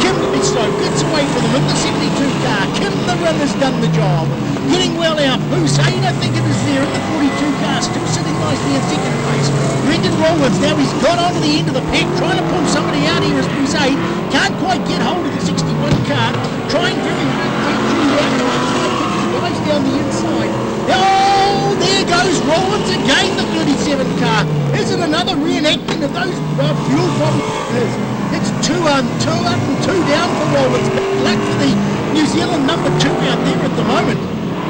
Kim Lace gets away from them in the 72 car. Kim the Rim has done the job. Getting well out. Booze Aid, I think it is there in the 42 car, still sitting nicely in second place. Brendan Rollins, now he's got onto the end of the pack, trying to pull somebody out here as Booze Aid. Can't quite get hold of the 61 car. Trying very hard to take Julie out. Guys down the inside. Oh, there goes Rollins again, the 37 car. Is it another reenactment of those fuel problems? It's two up and two down for Rollins. Bad luck for the New Zealand number 2 out there at the moment.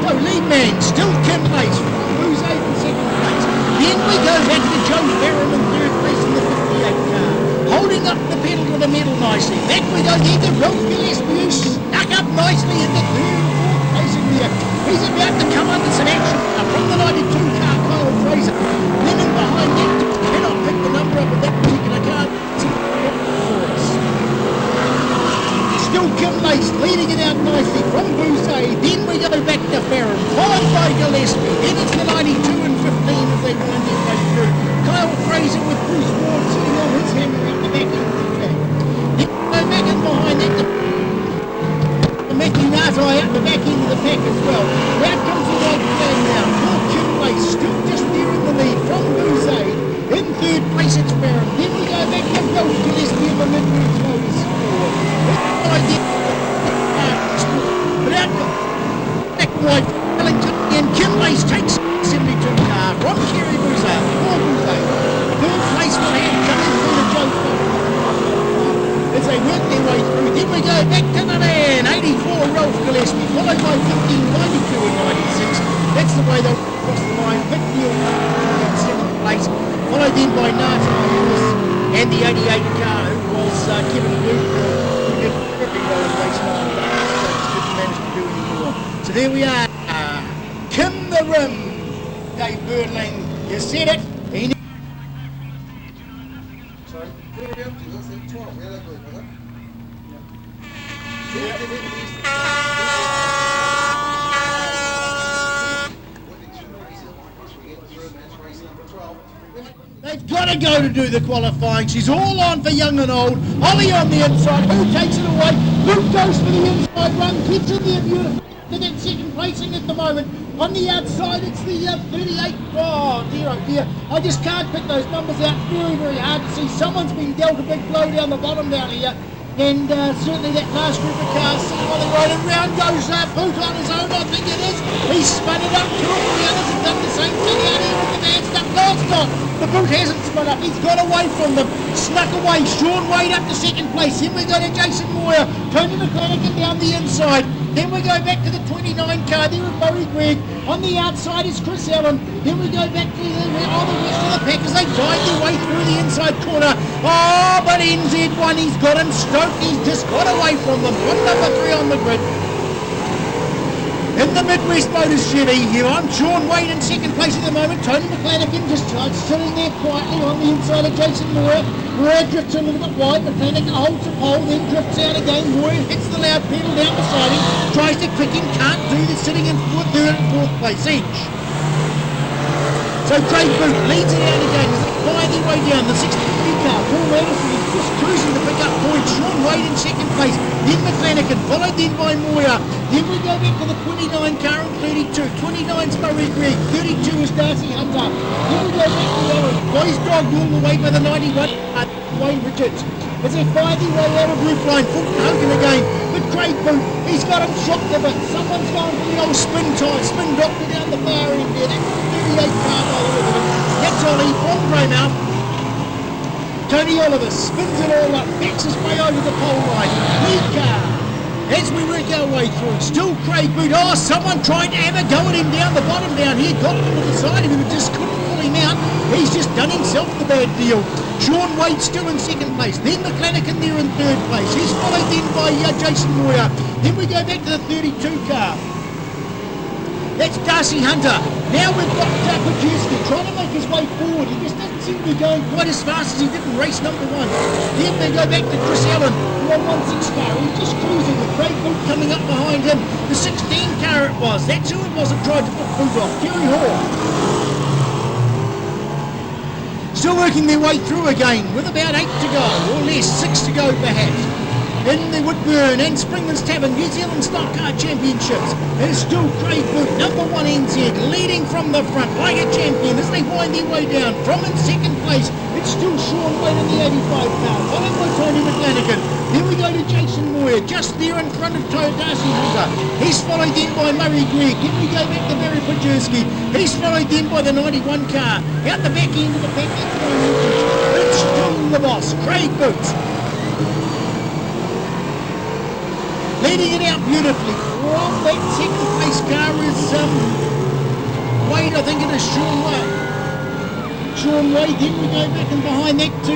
So lead man, still Kim Lace, Booze Aid in second place. Then we go back to Joe Farram in third place in the 58 car. Holding up the pedal to the metal nicely. Back we go there to Ralph Gillespie, who stuck up nicely in the third. He's about to come under some action from the 92 car, Kyle Fraser. Then in behind that, cannot pick the number up of that particular car. Still Kim Lace leading it out nicely from Booze Aid. Then we go back to Farram, followed by Gillespie. Then it's the 92 and 15 as they wind their way through. Kyle Fraser with Bruce Ward sitting on his hammer at the back end of the pack. Then we go back in behind that. Matthew Nartai at the back end of the pack as well. Out comes the white flag now. Paul Kim Lace still just there in the lead from Booze Aid. In third place it's Farram. Then we go back to Ralph Gillespie in the midway close. But out back white Wellington and Kim Lace takes 72 car from Kerry Booze Aid. Paul Booze Aid. Third place for him coming through the Joe as they work their way through. Then we go back to the man, 84 Ralph Gillespie, followed by 15, 92 and 96. That's the way they cross the line. Vic Neal in second place, followed then by Nartai and the 88 car, who was Kevin Luke, who did very well in race 1, but didn't manage to do any more. So there we are. Kim the Rim, Dave Burnling. You said it. He Sorry. Where are we up to? That's like 12. Yeah, that good, brother. Yeah. got to go to do the qualifying. She's all on for young and old. Ollie on the inside. Who takes it away? Who goes for the inside run? Gets in there beautifully. To that second placing at the moment. On the outside, it's the 38. Oh dear, oh dear. I just can't pick those numbers out. Very, very hard to see. Someone's been dealt a big blow down the bottom down here. And certainly that last group of cars sitting on the road, and round goes Boot on his own, I think it is. He's spun it up. Two of the others have done the same thing out here with the van stuck. No, it's not. The Boot hasn't spun up. He's got away from them. Snuck away. Sean Wade up to second place. Then we go to Jason Moyer. Tony McClanahan down the inside. Then we go back to the 29 car there with Murray Gregg. On the outside is Chris Allen. Then we go back to the rest of the pack as they guide their way through the inside corner. Oh, but NZ1, he's got him stoked. He's just got away from them. One number 3 on the grid. In the Midwest Motors Chevy here, I'm Sean Wade in second place at the moment. Tony McClanahan just sitting there quietly on the inside of Jason Moyer. Moyer drifts a little bit wide. McClanahan holds the pole, then drifts out again. Moyer hits the loud pedal down beside him. Tries to kick him, can't do this, sitting in third and fourth place each. So Craig Boot leads it out again as they find their way down. The 63 car, Paul Anderson is just cruising to pick up points. Sean Wade in second place. Then McClanahan, followed then by Moyer. Then we go back to the 29 car and 32. 29's Murray Gregg. 32 is Darcy Hunter. Then we go back to the other. Boys dogged all the way by the 91. Wayne Richards. As they find their way out of roofline. Fulton Hogan again. But Craig Boot, he's got him shocked a bit. Someone's gone for the old spin doctor down the far end there. That's 38 car by the look of it. That's Ollie from Greymouth. Tony Oliver spins it all up, backs his way over the pole line. Lead car. As we work our way through, still Craig Boot. Oh, someone tried to have a go at him down the bottom down here. Got him to the side of him and just couldn't pull him out. He's just done himself the bad deal. Sean Wade still in second place. Then McClanahan there in third place. He's followed then by Jason Moyer. Then we go back to the 32 car. That's Darcy Hunter. Now we've got Kujewski trying to make his way forward. He just doesn't seem to be going quite as fast as he did in race number 1. Then we go back to Chris Allen, the 116 car. He's just cruising with Craig Boot coming up behind him. The 16 car it was. That's who it was that tried to put Boot off. Terry Hall. Still working their way through again with about 8 to go, or less, 6 to go perhaps. In the Woodburn and Springman's Tavern New Zealand Stockcar Championships. It is still Craig Boot, number 1 NZ, leading from the front like a champion as they wind their way down. From in second place, it's still Sean Wade in the 85 car, followed by Tony McClanahan. Then we go to Jason Moyer, just there in front of Darcy Hunter. He's followed then by Murray Gregg. Then we go back to Barry Pajewski. He's followed then by the 91 car. Out the back end of the pack, it's still the boss, Craig Boot. Leading it out beautifully. From that second place car is Wade, I think it is Sean Wade. Sean Wade, then we go back and behind that to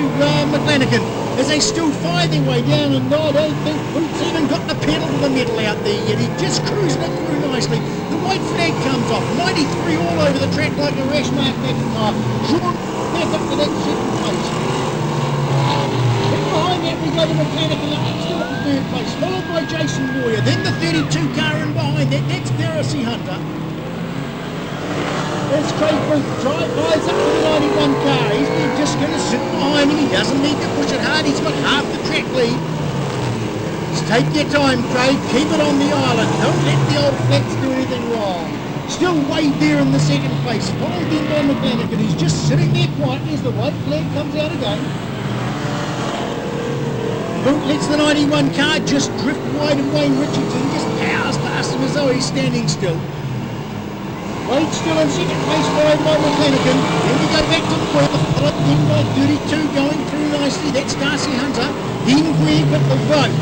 McClanahan as they still fire their way down, and I don't think Boot's even got the pedal to the metal out there yet. He's just cruising it through nicely. The white flag comes off. 93 all over the track like a rash Mark McIntyre. Sean back up to that second place. Behind that we go to McClanahan, still at the third place, followed by Jason Moyer. Then the 32 car in behind that, that's Darcy Hunter. There's Craig Boot, drives up to the 91 car. He's just going to sit behind him. He doesn't need to push it hard. He's got half the track lead. Just take your time, Craig. Keep it on the island. Don't let the old flats do anything wrong. Still Wade there in the second place, followed then by McClanahan. He's just sitting there quietly as the white flag comes out again. Boot lets the 91 car just drift wide of Wayne Richardson, just powers past him as though he's standing still. Wade still in second place, followed by McClanahan. Then we go back to the weather, followed then by 32 going through nicely. That's Darcy Hunter. Then Gregg at the vote.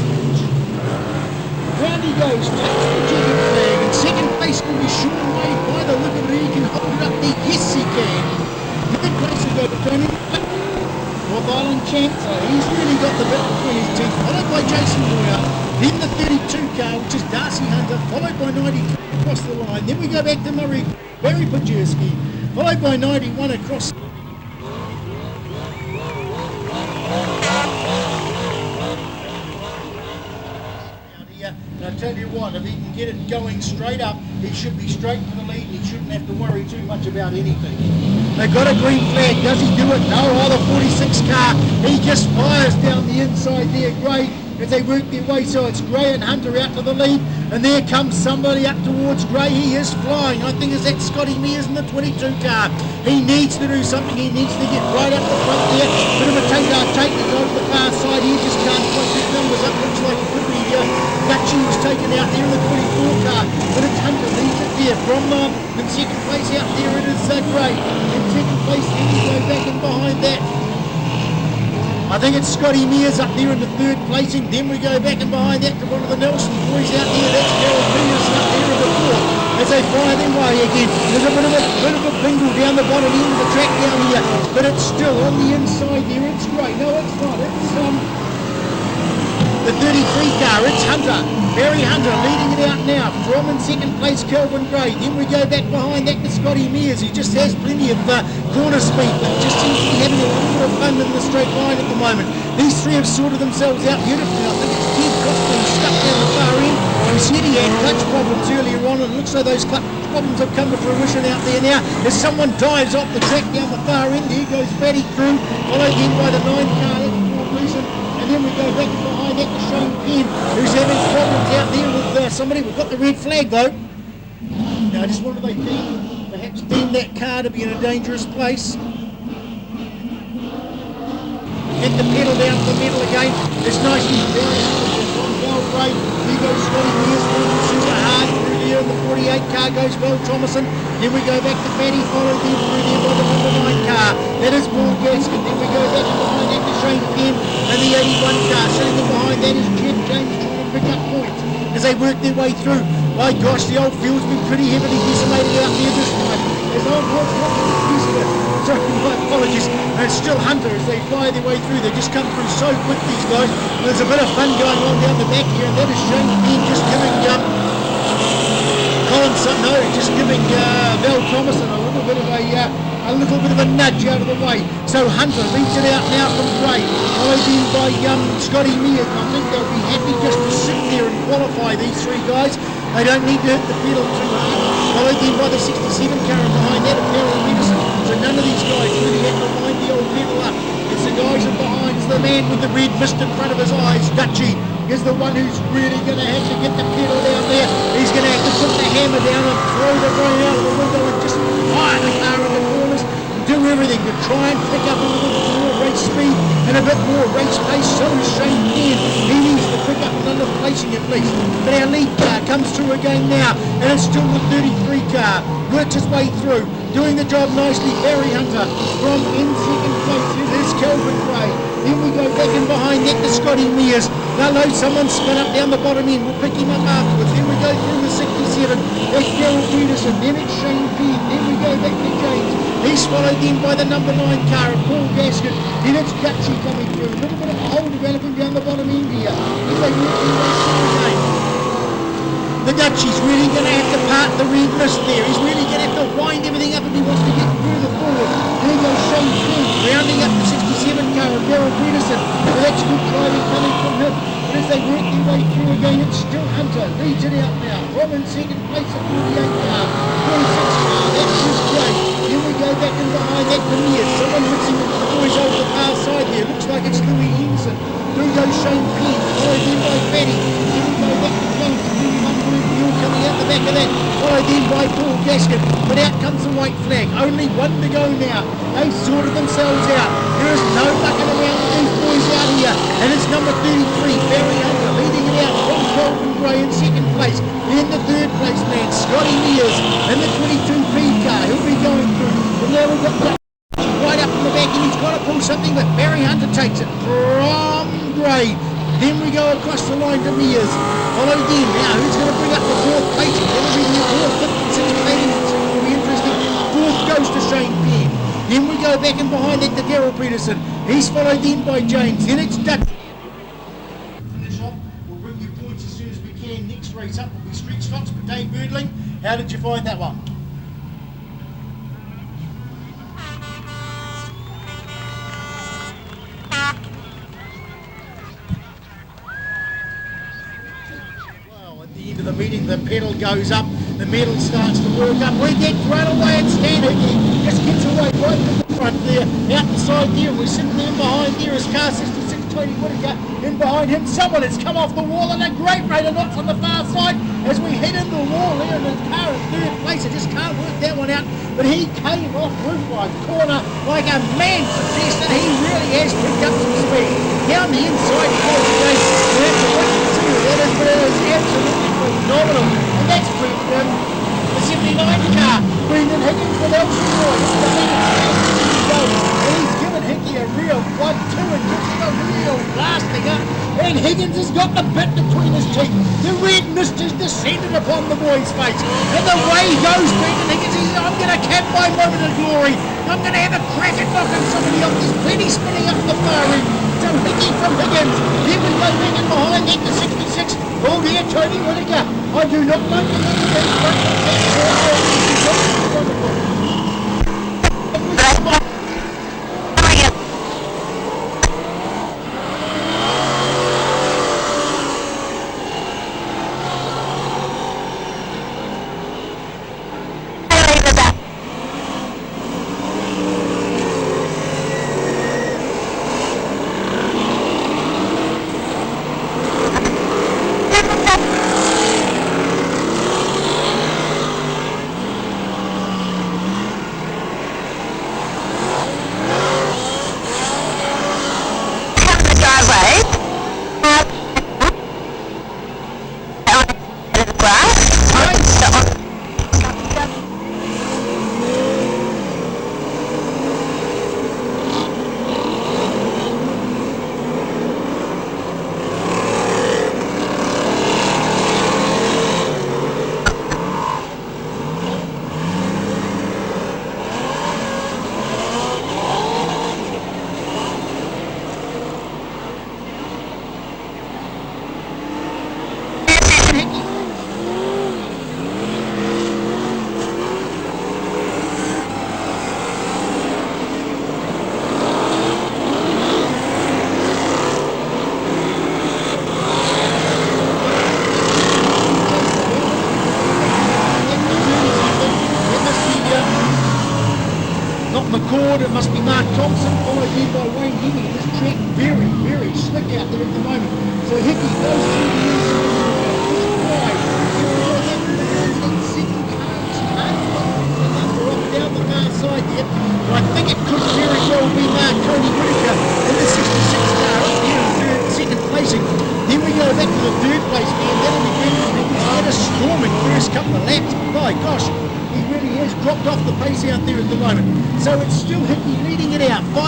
Round he goes, takes the checkered flag, and second place will be Sean Wade. By the look of it, he can hold it up there. Yes, he can. Third place will go to Tony North Island champ, so he's really got the bit between his teeth, followed by Jason Moyer. Then the 32 car, which is Darcy Hunter, followed by 93 across the line. Then we go back to Barry Pajewski, followed by 91 across. I tell you what, if he can get it going straight up, he should be straight for the lead. He shouldn't have to worry too much about anything. They've got a green flag. Does he do it? No. Oh, the 46 car. He just fires down the inside there. Gray, as they work their way. So it's Gray and Hunter out to the lead. And there comes somebody up towards Gray. He is flying. I think it's that Scotty Mears in the 22 car. He needs to do something. He needs to get right up the front there. Bit of a take it over the far side. He just can't quite get numbers up. Looks like it could be Dutchy was taken out there in the 24 car. But it's Hunter leads it there from in second place out there. It is Gray. In second place, then we go back and behind that. I think it's Scotty Mears up there in the third placing. Then we go back and behind that to one of the Nelson boys out there. That's Gerald Peterson up there in the fourth. As they fire their way again. There's a bit of a bingle down the bottom end of the track down here. But it's still on the inside there. It's great. No, it's not. It's the 33 car. It's Hunter. Barry Hunter leading it out now. From in second place, Kelvin Gray. Then we go back behind that to Scotty Mears. He just has plenty of corner speed, but just seems to be having a little bit of fun in the straight line at the moment. These three have sorted themselves out beautifully. I think it's Ted Costin stuck down the far end. We said he had clutch problems earlier on, and it looks like those clutch problems have come to fruition out there now. As someone dives off the track down the far end, here goes Fatty through, followed in by the 9 car. That's for a reason. And then we go back behind that to Shane Penn, who's having problems out there with somebody. We've got the red flag though. Now, just what do they deem? Perhaps deem that car to be in a dangerous place. Hit the pedal down to the middle again. It's nicely well great. Here goes Scotty Mears super hard through there. The 48 car goes well, Thomason. Then we go back to Fatty, followed them through there by the number 9 car. That is Paul Gaskin. Then we go back and behind that to Shane Penn and the 81 car. Sitting behind that is Jeff James trying to pick up points as they work their way through. My gosh, the old field's been pretty heavily decimated out there this time. As old Hodge watching the piece of it. Sorry, my apologies. And it's still Hunter as they fly their way through. They just come through so quick, these guys. And there's a bit of fun going on down the back here, and that is Shane Penn just giving just giving Val Thomason a little bit of a nudge out of the way. So Hunter leads it out now from Gray, followed in by Scotty Mears. I think they'll be happy just to sit there and qualify these three guys. They don't need to hit the pedal too hard. Followed in by the 67 car and behind that of Darryl Peterson. So none of these guys really have to wind the old pedal up. It's the guys in behind. It's the man with the red mist in front of his eyes. Dutchy is the one who's really going to have to get the pedal down there. He's going to have to put the hammer down and throw the brain out of the window and just fire the car in the corners and do everything to try and pick up a little bit more race speed and a bit more race pace. So is Shane Penn. He needs to pick up another placing at least. But our lead car comes through again now, and it's still the 33 car. Works his way through, doing the job nicely. Barry Hunter from in second place. It is Kelvin Gray. Then we go back and behind that to Scotty Mears. Now load someone spin up down the bottom end. We'll pick him up afterwards. Then we go through the 67. That's Gerald Peterson. Then it's Shane Penn. Then we go back to James. He's followed in by the number 9 car of Paul Gaskin. Then it's Dutchy coming through. A little bit of a hole developing down the bottom end here. As they work their way through again. The Dutchy's really going to have to part the red mist there. He's really going to have to wind everything up if he wants to get further forward. There goes Shane Penn, rounding up the 67 car of Darryl Peterson. But that's good driving coming from him. But as they work their way through again, it's still Hunter. Leads it out now. From in second place at 48 car. 46 car, that's just great. Then we go back and behind that to Mears. Someone mixing with the boys over the far side there. Looks like it's Louis Henson. Through goes Shane Penn, followed in by Fatty. Then we go back to James. Coming out the back of that, followed in by Paul Gaskin, but out comes the white flag. Only one to go now. They've sorted themselves out. There is no mucking around with these boys out here, and it's number 33, Barry Hunter, leading it out from Kelvin Gray in second place. In the third place man, Scotty Mears in the 22P car. He'll be going through. And now we've got that right up in the back, and he's got to pull something, but Barry Hunter takes it from Gray. Then we go across the line to Mears. Followed in. Now, who's going to bring up the fourth place? It'll be the fourth, fifth, and sixth place. It'll be interesting. Fourth goes to Shane Penn. Then we go back and behind that to Darryl Peterson. He's followed in by James. Then it's Dutch. Finish off. We'll bring you points as soon as we can. Next race up will be Street Stocks for Dave Birdling. How did you find that one? overheating, the pedal goes up, the metal starts to work up, we get thrown away and Stan Hickey just gets away right to the front there, out the side there, we're sitting there behind there as car 66 Tony Whittaker, in behind him someone has come off the wall and a great rate of knots on the far side as we head into the wall there and the car in third place. I just can't work that one out, but he came off Roofline corner like a man possessed and he really has picked up some speed. Down the inside course today, we have to wait and see what that is, but it is absolutely phenomenal. And that's Brendan, the 79 car, Brendan Higgins with Elsie and he's given Hickey a real 1-2 and gives him a real blasting up. And Higgins has got the bit between his teeth. The red mist has descended upon the boy's face. And the way he goes, Brendan Higgins, he says, I'm going to cap my moment of glory. I'm going to have a crack at knocking somebody off. There's plenty spinning up the far end. So Hickey from Higgins. Here we go back in behind at the 66. Oh dear, Tony Whittaker. I do not like the look of that front. McCord, it must be Mark Thompson, followed here by Wayne Hickey. This track very, very slick out there at the moment. So Hickey goes through the inside, second car, down the far side there. But I think it could very well be Tony Whittaker in the 66 car up here in third, second placing. Then we go back to the third place man. That'll be Brendan Higgins. Had a storming first couple of laps. My gosh. He really has dropped off the pace out there at the moment. So it's still Hickey leading it out. 5-1-5.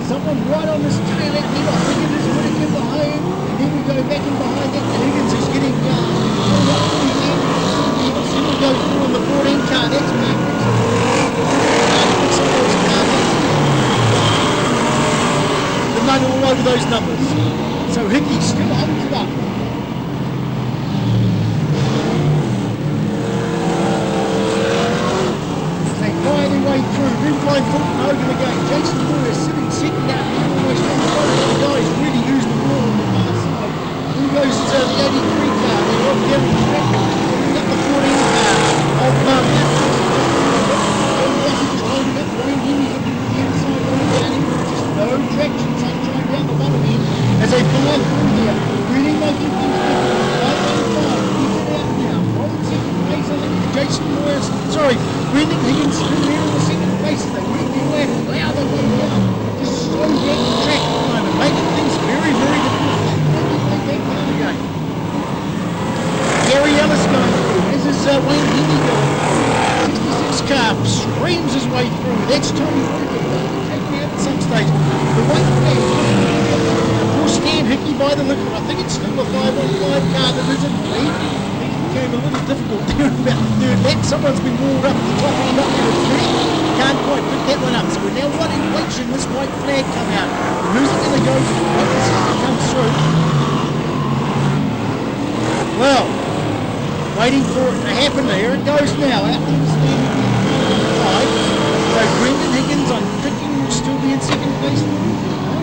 Someone right on this tail out here. I think it is Whittaker behind. And then we go back in behind that. Higgins is getting pulled up to the end. Then we go through on the 14 car. That's Mark the money all over those numbers. So Hickey still holds it up. Way through, Roofline Fulton over again. Jason Moore sitting second out here, almost on the bottom. The guys really use the wall on the far side. Who goes to the 83 car? They got down the track. They got the 14 car. Old Mum. Just holding up. Wayne Henry looking at the inside right down here. Just no traction. Sunshine down the bottom end as they pull out through here. Really making things different. 5-1-5. We get out now. From second place, I think Jason Moore. Sorry, Brendan Higgins still there in the second place. They work their way out the way down. Just slow down the track at the moment, making things very, very difficult. Like that down again. Gary Ellis going through. This is Wayne Henry going through. 66 car screams his way through. That's Tony Whittaker. Taking out at some stage. The white flag. Poor Stan Hickey by the look of it. I think it's still a 5-on-5 car that is in the lead. Became a little difficult there about the third lap. Someone's been walled up at the top end up there at 3. Can't quite pick that one up. So we're now watching this white flag come out. Who's it going to go for? What is it going to come through? Well, waiting for it to happen. Here it goes now. Out to the standing 5. So Brendan Higgins, I'm thinking will still be in second place.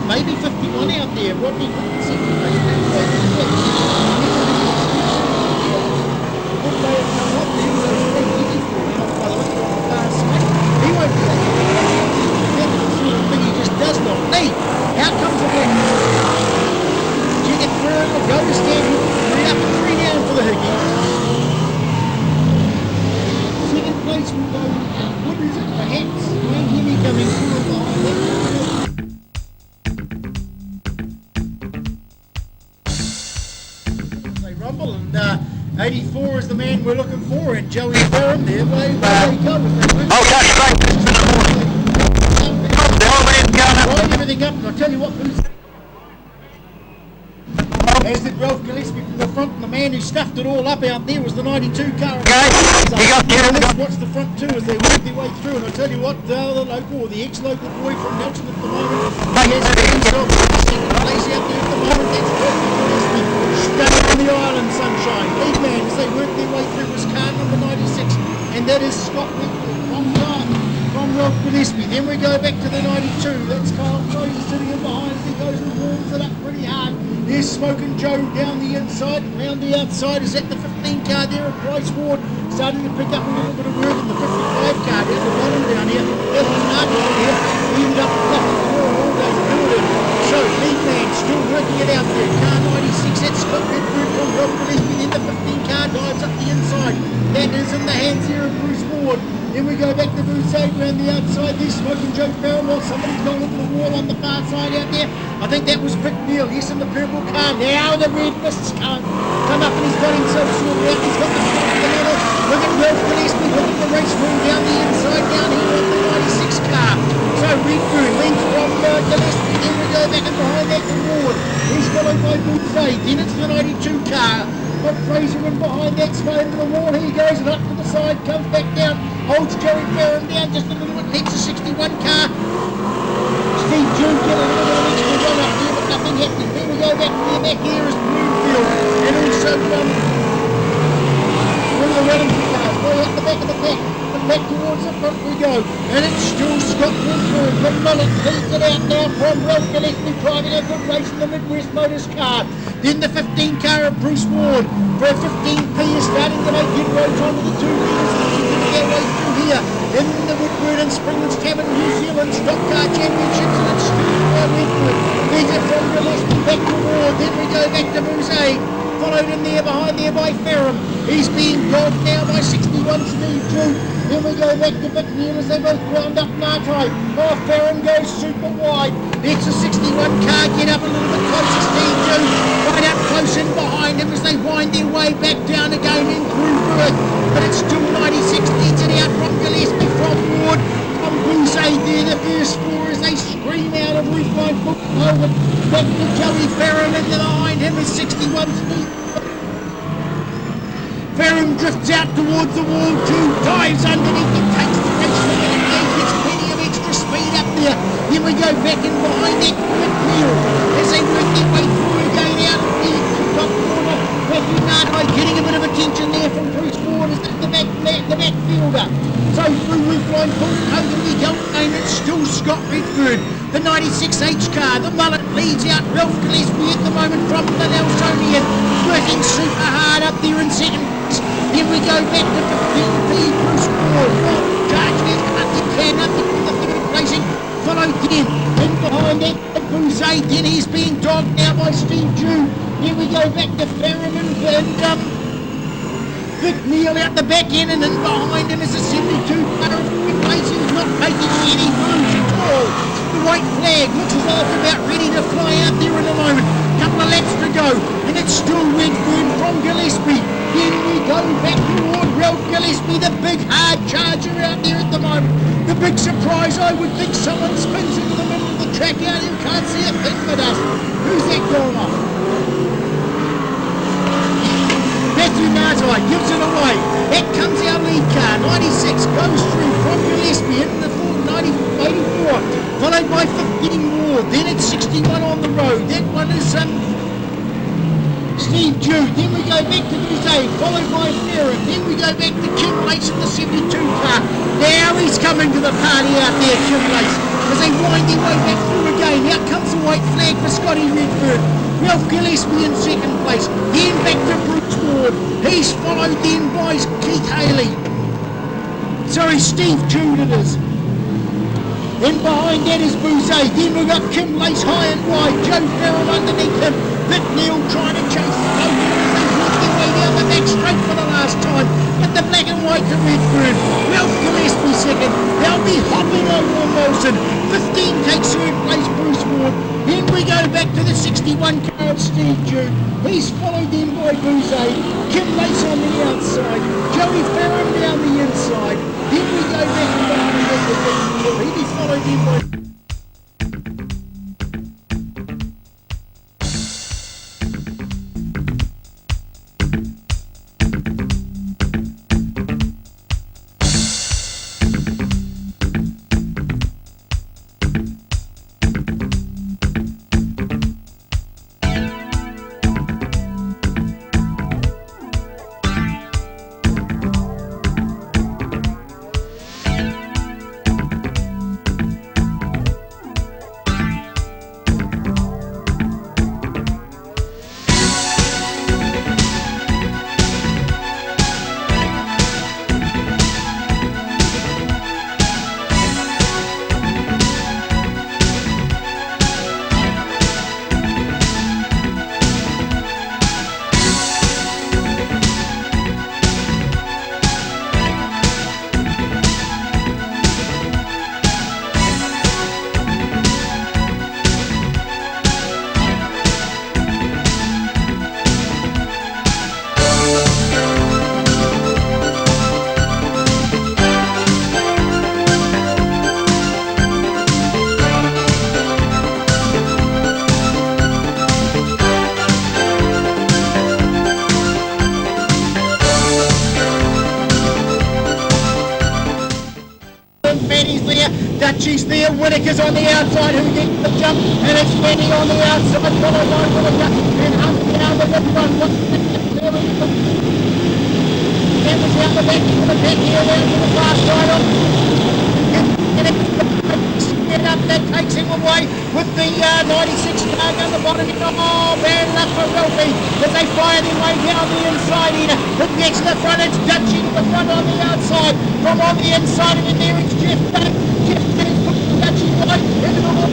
maybe 51 out there. Rodney Cook in second place. Good way of coming up there. So it's pretty easy for him off by the look on the far side. He won't be that. That's the sort of thing he just does not need. Out comes the back. Jacket Fern will go to stand. 3 up and 3 down for the Higgies. Second place will go. What is it? Perhaps Wayne Hemi coming through behind that. They rumble and 84 is the man we're looking for, and Joey Ferrum there. Way they go. Okay, straight. Line everything up, and I'll tell you what, as did Ralph Gillespie from the front, and the man who stuffed it all up out there was the 92 car. Let's watch the front two as they work their way through, and I'll tell you what, the local, or the ex-local boy from Nelson at the moment, he has himself second place out there at the moment. That's Ralph Gillespie, stuck on the island, sunshine. Lead man as they work their way through was car number 96, and that is Scott Whitfield from Ralph Gillespie. Then we go back to the 92. That's Carl Fraser sitting in behind as he goes and warms it up pretty hard. There's Smoking Joe down the inside, and round the outside is at the 15 car there at Bryce Ward, starting to pick up a little bit of work in the 55 car down the bottom down here. There's the mark down here. We ended up fluffing the wall all day building. So lead man still working it out there. Car 96, that's Scott Redford from Ralph Gillespie. Then the 15 car dives up the inside. That is in the hands here of Bruce Ward. Then we go back to Bruce Aid around the outside. There's Smoking Joe Farrell. Somebody's gone into the wall on the far side out there. I think that was Vic Neal. Yes, in the purple car. Now the red mists come up and he's got himself sorted out. He's got the front of the level. Look at Ralph Gillespie. Look at the race room down the inside down here on the 96 car. So Redford leads from Gillespie. Then we go back and behind that to Ward. He's followed by Bruce Aid. Then it's the 92 car. Got Fraser in behind that, straight into the wall. He goes and up to the side, comes back down, holds Joey Farron down just a little bit, next to 61 car. Steve June getting a little bit extra run up here, but nothing happening. Then we go back there, back here is Bloomfield, and also one of the Wellington cars, way at the back of the pack. Back towards the front we go, and it's still Scott Redford from Mullet, leads it out now from Ralph Gillespie, driving a good race in the Midwest Motors car. Then the 15 car of Bruce Ward for a 15p is starting to make inroads onto the 2 metres and keeping their way through here in the Woodward and Springlands Cabin New Zealand Stockcar Championships, and it's still Redford. Leads it from Gillespie back to Ward. Then we go back to Bruce Aid, followed in there behind there by Ferrum. He's being dogged now by 61 Steve Drew. Then we go back to Vic Neal as they both round up Nartai. Oh, Ferrum goes super wide. Next to 61 car, get up a little bit closer, Steve Drew. Right up close in behind him as they wind their way back down again in through Birth. But it's still 96, leads it out from Gillespie, from Ward, from Bruce Aid there. The first four as they scream out of Roofline Book over. Back to Joey Ferrum, and behind him is 61 Steve. Ferrum drifts out towards the wall, dives underneath and takes the race from it, and gets plenty of extra speed up there. Then we go back in behind that midfield as they work their way through again out of the top corner. Matthew Nartai getting a bit of attention there from Bruce Ward as the back fielder. So through Roofline Book over we go, and it's still Scott Redford. The 96H car, the Mullet leads out Ralph Gillespie at the moment from the Nelsonian, working super hard up there in second. Then we go back to 15p Bruce Ward. Charging his nothing from the third placing. Followed then in behind that Bruce Aid. Then he's being dogged now by Steve Drew. Then we go back to Ferrum and Vic Neal out the back end, and in behind him is a 72 car. Placing's not making any moves at all. The white flag looks as though it's about ready to fly out there in a moment. Couple of laps to go, and it's still Redford from Gillespie. Then we go back toward Ralph Gillespie, the big hard charger out there at the moment. The big surprise, I would think someone spins into the middle of the track out here. Can't see a thing but us. Who's that going off? Matthew Nartai gives it away. That comes our lead car. 96 goes through from Gillespie into the 84, followed by 15 Ward. Then it's 61 on the road. That one is Steve Jude. Then we go back to Bouze, followed by Ferrum. Then we go back to Kim Lace in the 72 car. Now he's coming to the party out there, Kim Lace. as they wind their way back through again. Out comes the white flag for Scotty Redfern. Ralph Gillespie in second place. Then back to Bruce Ward. He's followed then by Keith Haley. Sorry, Steve Jude it is. Then behind that is Bouzet. Then we've got Kim Lace high and wide. Joe Farrell underneath him. Vic Neal trying to chase the boat. They've worked their way down the back straight for the last time. But the black and white to Redfern. Ralph Gillespie second. They'll be hopping over on Wilson. 15 takes third place Bruce Ward. Then we go back to the 61 car of Steve Jude. He's followed then by Bouzet. Kim Lace on the outside. Joey Farron down the inside. Then we go back and back to the He'll be followed in by... Dutchie's there, Whittaker's on the outside who gets the jump, and it's Benny on the outside, followed by Whittaker, and Hunt down the left front. That was out the back to the back here, down to the far side of it up, that takes him away with the 96 car down the bottom. Oh, bad luck for Ralphie as they fire their way down the inside here. It gets to the front, it's Dutchie to the front on the outside. From on the inside, and there it's Jeff Dunn. Jeff Dunn puts Dutchie right into the wall.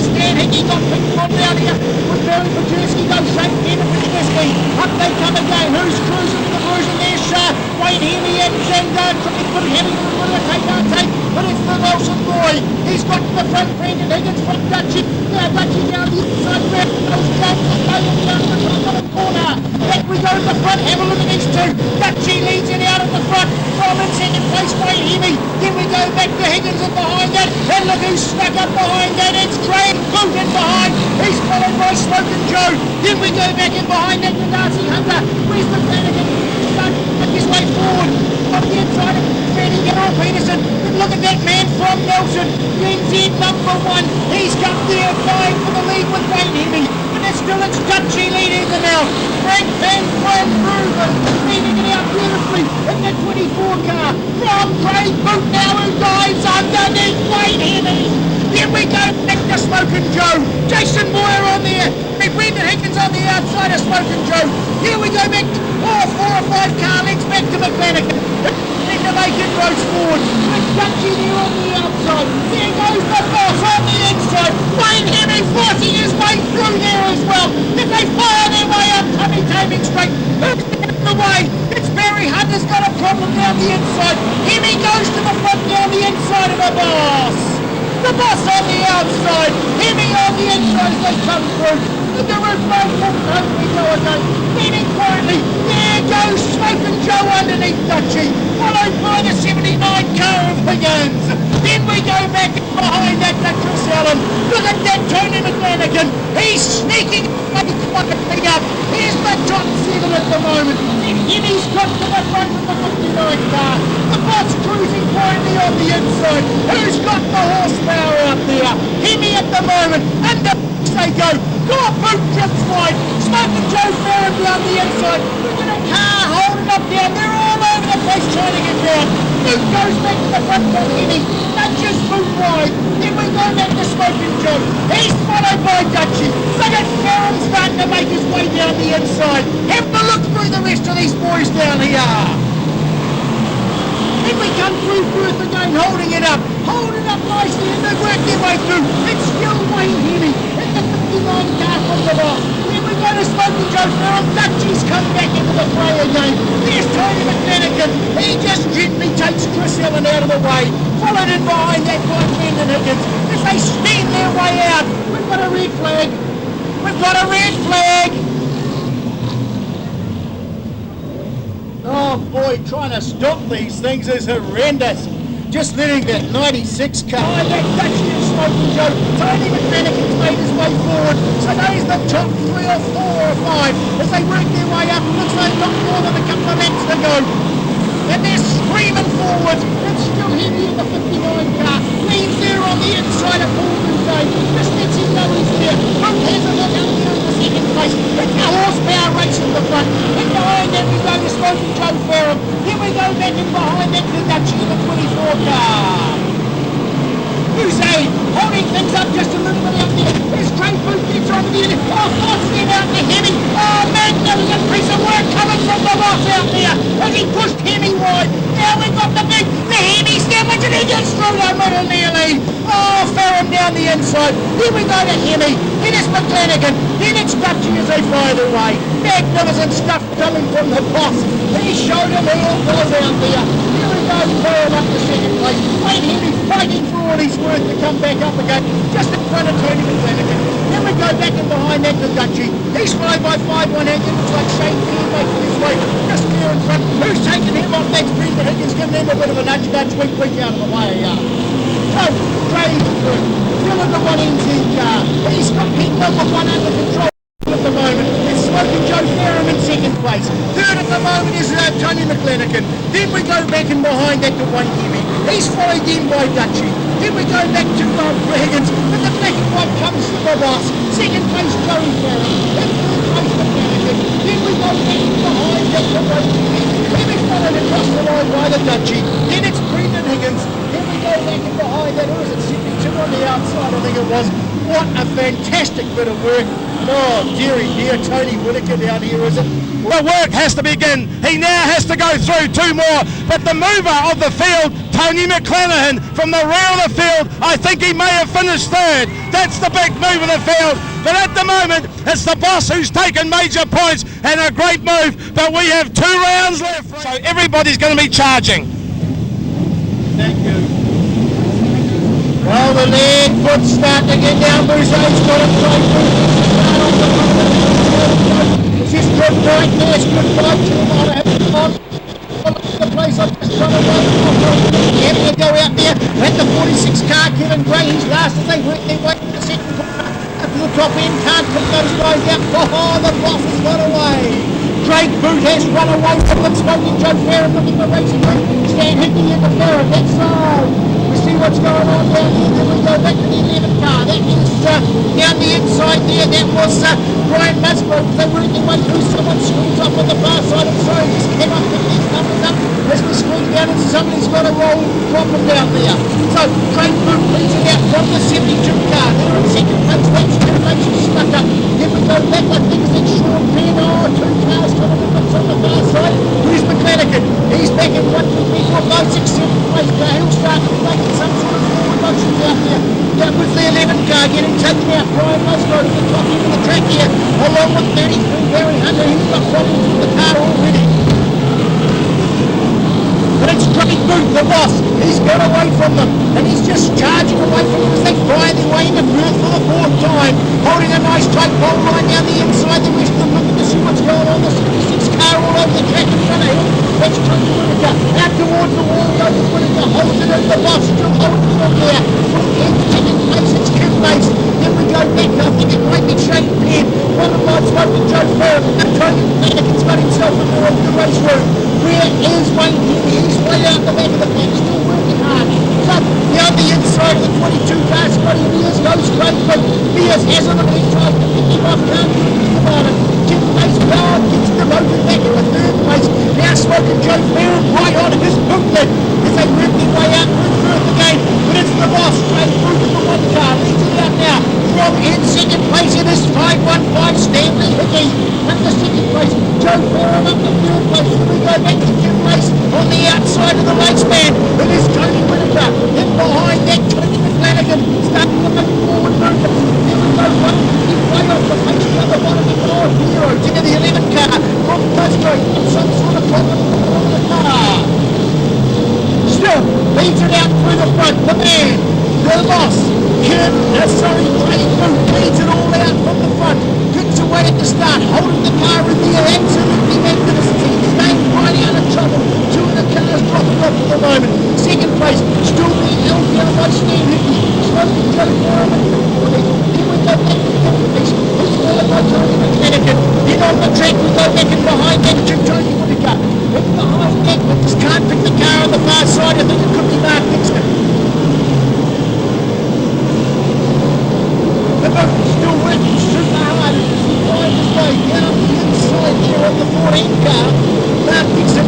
Stan Hickey got picked on down here with Barry Pajerski goes straight in to Pajerski. Up they come again. Who's cruising the version there? Sharp. Wayne Heavy and trying to put Heavy to the middle of take, but it's the Wilson boy. He's got to the front, Brandon Higgins from Dutchie. Now Dutchie down the inside. Where goes down the down the top of the corner. Back we go to the front. Have a look at these two. Dutchie leads it out at the front. From in second place, Wayne Heavy. Then we go back to Higgins and behind that. And look who's stuck up behind that. It's Graham Boot in behind. He's followed by Smoking Joe. Then we go back in behind that to Darcy Hunter. Where's the Flanagan? Stuck his way forward. On the inside of Benny Gerald Peterson. But look at that man from Nelson. NZ number 1. He's come there vying for the lead with Wayne Heavy. Still it's Dutchie leading them out. Frank Van Ruben leading it out beautifully in the 24 car. From Craig Boot now who dives underneath Wayne Heavy. Then we go back to Smoking Joe. Jason Moyer on there. Brendan Higgins on the outside of Smoking Joe. Here we go back to 4 or 5 car lengths back to McLanagan. To make it goes forward. And Dutchie there on the outside. There goes the boss on the inside. Wayne Heavy forcing his way through there as well. If they fire their way up, Tommy Taming straight. Who's down the way? It's Barry Hunter's got a problem down the inside. Heavy goes to the front down the inside of the boss. The boss on the outside. Heavy on the inside as they come through. And the roof goes home we go again. Leading quietly. There goes Smoking Joe underneath Dutchie. Followed by the 79 car of Higgins. Then we go back behind that to Chris Allen. Look at that Tony McLanagan. He's sneaking quietly up. Here's the top 7 at the moment. And Heavy's got to the front of the 59 car. The boss cruising quietly on the inside. Who's got the horsepower up there? Heavy at the moment. Under they go. Got Boot just wide. Smoking Joe Farron down the inside. Look at the car holding up down. They're all over the place trying to get round. Boot goes back to the front of Henny. Nudges Boot wide. Then we go back to Smoking Joe. He's followed by Dutchie. Look at Farrell starting to make his way down the inside. Have a look through the rest of these boys down here. Then we come through Perth again, holding it up nicely, and they work their way through. It's still Wayne Henny in the 59 car from the boss. Then we go to Smoking Joe Farrell. Dutchie's come back into the fray again. There's Tony McLennigan. He just gently takes Chris Allen out of the way. Followed in behind that by Brendan Higgins as they steam their way out. We've got a red flag. We've got a red flag. Oh boy, trying to stop these things is horrendous. Just letting that 96 car. Oh, that Dutchie and Smoking Joe. Tony McLennigan's made his way forward. So there's the top 3 or 4 or 5 as they work their way up. Looks like not more than a couple of laps to go. And they're screaming forward. It's still Henny in the 59 car. Leaves there on the inside of Paul Day. Just lets him know he's there. Brooke has a look up there in the second place. It's a horsepower race in the front. And behind that we go to Smoking Joe Farrell. Then we go back in behind that to Dutchie in the 24 car. Hussein holding things up just a little bit out there. There's Craig Booth gets on the end. Oh, Fox then out to Henny. Oh, magnificent piece of work coming from the boss out there as he pushed Henny wide. Now we've got the Henny sandwich and he gets through the middle nearly. Oh, Farron down the inside. Then we go to Henny. Then it's McLennigan. Then it's Dutchie as they fly their way. Magnificent stuff coming from the boss. He showed him who it was out there. Here we go, Farron up to second place. Wayne Henny fighting for all he's worth to come back up again, just in front of Tony McLennigan. Then we go back in behind that to Dutchie. He's followed by 5-1 Higgins. Looks like Shane Keane making his way just there in front. Who's taking him off? That's Brendan Higgins, giving him a bit of a nudge, weak out of the way. So, Craig Booth, still in the 1NZ car. He's got Pete number 1 under control at the moment. It's Smoking Joe Farron in second place. Third at the moment is Tony McLennigan. Then we go back in behind that to Wayne Henny. He's followed in by Dutchie. Then we go back to Higgins, and the black and white comes to the boss. Second place, Joey Farron. Then third place, McLennigan. Then we go back in behind that to Wayne Henny. Then we followed across the line by the Dutchie. Then it's Brendan Higgins. Then we go back in behind that, or is it 72 on the outside, I think it was. What a fantastic bit of work. Oh, dearie dear, Tony Whittaker down here, is it? The work has to begin. He now has to go through 2 more. But the mover of the field, Tony McLennigan, from the rear of the field, I think he may have finished third. That's the big move of the field. But at the moment, it's the boss who's taken major points and a great move. But we have 2 rounds left. So everybody's going to be charging. Thank you. Well, the lead foot's starting to get down. Boucher's got it right through. It's just good right there. It's good fight. The place I've just run away. Have to go out there. Let the 46 car, Kevin Gray, he's last as they work their way to the second corner. Up to the top end, can't put those guys out. Oh, the boss has got away. Craig Booth has run away from them. Smoking Joe Farron looking for racing room. Stan Hickey in the Farron. That's side. We see what's going on down here. Then we go back to the 11 car. That is down the inside there. That was Brian Musgrove. They were in their way through. Someone screws up on the far side. I'm sorry, just cannot pick these numbers up. As we squeeze down and somebody's got a roll problem down there. So Craig Booth leads it out from the 72 car. They're in second place. That's 2 lanes stuck up. Then we go back. I think it's Sean Penn. Oh, 2 cars coming in on the far side. Who's McLennigan? He's back in 1, 2, 3, 4, 5, 6, 7 place. He'll start making some sort of forward motions out there. That was the 11 car getting taken out. Brian Musgrove at the top end of the track here, along with 33 Barry Hunter. He's got problems with the car already. But it's Craig Booth, the boss. He's got away from them, and he's just charging away from them as they fly their way into Perth for the 4th time, holding a nice tight pole line down the inside. The rest of them looking to see what's going on. The 66 car all over the track in front of him. That's Tony Whittaker. Out towards the wall goes Whittaker, holds it in. The boss still holding it on there. In second place, it's Kim Mace. Then we go back. I think it might be Shane Penn. One of my Smoking Joe Farron. And Tony McLennigan's got himself in the race room. Where is Wayne Henny? He's way out the back of the pack, still working hard. But down the inside of the 22 car, Scotty Mears goes Craig Booth. Mears has him and he tries to pick him off, can't do anything about it. Jim Mace Power gets demoted back in the 3rd place. Now Smoking Joe Farrell right on his bootlet as they work their way out through the game. But it's the boss straight through to the one car. Leads it out now from in second place. It is 515 Stanley Hickey at the second place. Joe Farrell up the third place. Then we go back to fifth place on the outside of the race man. It is Tony Whittaker. In behind that, Tony McFlanagan starting to make forward movement. Then we go one way off the pace down the bottom of the Lord Hero into the 11 car from Castro. Some sort of problem with the car. Still leads it out through the front. The man, the boss, Brady Boot leads it all out from the front. Gets away at the start, holding the car in the air. Absolutely magnificent. He's staying right out of trouble. Two of the cars dropping off at the moment. Second place, still being held down by Steve Hickey. Smoking Joe Farrell at the 40. Then we go back to the fifth place. He's followed by Tony McFlanagan. Then on the track we go back in behind that to Tony Whittaker. In behind that, but just can't pick the car on the far side. I think it could be Mark Dixon. The boat is still working super hard as he finds his way down the inside here on the 14 car. Mark Dixon.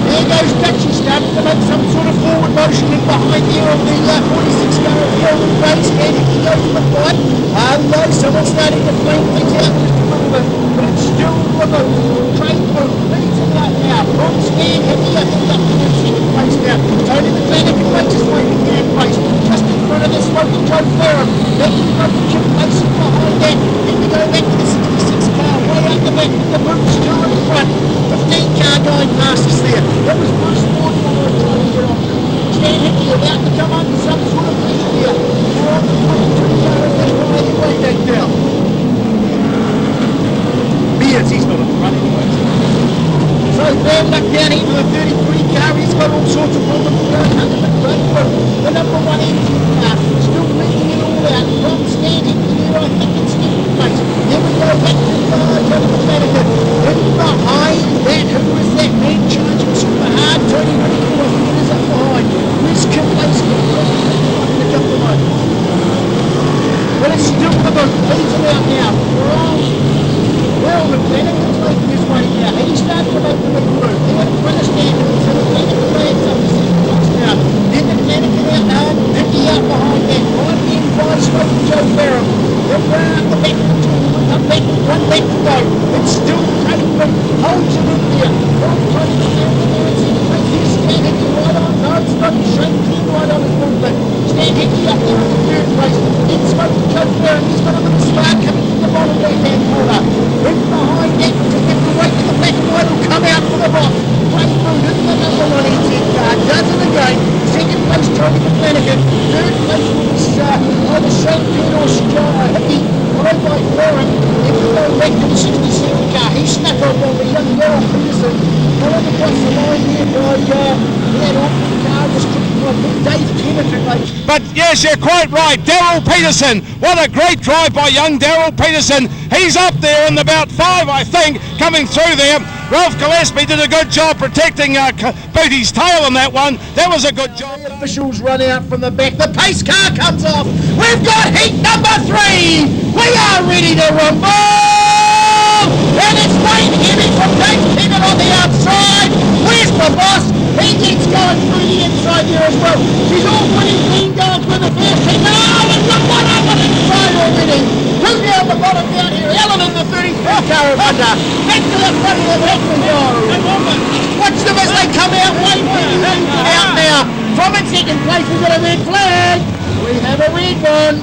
There goes Dutchy starting to make some sort of forward motion in behind here on the 46 car of Kelvin Grace. And he goes to the fight. Hello, someone's starting to flame things out just a little bit. But it's still the boat. Trade boat leads it out now. From Stan Hickey, I think up in second place now. Tony McFlanagan makes his way to third place. Just in front of the Smoking Joe Farrell. Then we go to Chip Mason behind that. Then we go back to the 66 car way out the back. The boot still in front. 15 car going past us there. That was Bruce Ford trying to get on. Stan Hickey about to come under some sort of pressure here. We're on the 22 car as they ride their way back down. Beers, he's not on the front anyway. So bad luck down into the 33 car. He's got all sorts of problems going under the great boat. The number 1 engine car still leading it all out from Stan Hickey here. I think it's second place. Then we go back to Joe McFlanagan. In behind that, who is that man charging super hard? Tony Whittaker, I think it is up behind. Where's Kim Lacey? In a couple of moments. Well, it's still the boat. Leads it out now from McFlanagan's making his way now. He's starting to make the big move. They're in front of Stanley. So McFlanagan lands up to second place now. Then McFlanagan out now. Hickey out behind that. Right in by Smoking Joe Farrell. Then we're out the back of the two. One back to go. It's still Craig Boot. Holds it in there. From Tony McFlanagan there in second place. Here's Stan Hickey right on. No, it's not Shane King right on his movement. Stan Hickey up there in the third place. Then Smoking Joe Farrell. He's got a little spark coming from the bottom left-hand corner. In behind that, to get the right to the black and white will come out for the box. Craig Boot in the number 1 engine car. Does it again. Second place, Tony McFlanagan. Third place was either Shane King or Hickey. Followed by Warren. Then we go back to the 67 car. He snuck up on the young Daryl Peterson. Followed across the line here by that awful car was driven by Dave Kennedy, mate. But yes, you're quite right. Daryl Peterson. What a great drive by young Daryl Peterson. He's up there in about 5, I think, coming through there. Ralph Gillespie did a good job protecting Booty's tail on that one. That was a good job. The officials run out from the back. The pace car comes off. We've got heat number 3. We are ready to rumble. And it's Wayne Heavy from Dave Kennett on the outside. Where's the boss? He gets going through the inside here as well. She's all winning clean going through the first heat. Oh, and got one up on inside already. Two down the bottom down here. Ellen in the 33 car of under. Back to the front of the back we go. Watch them as they come out. Wayne Heavy out now. From in second place we've got a red flag. We have a red one.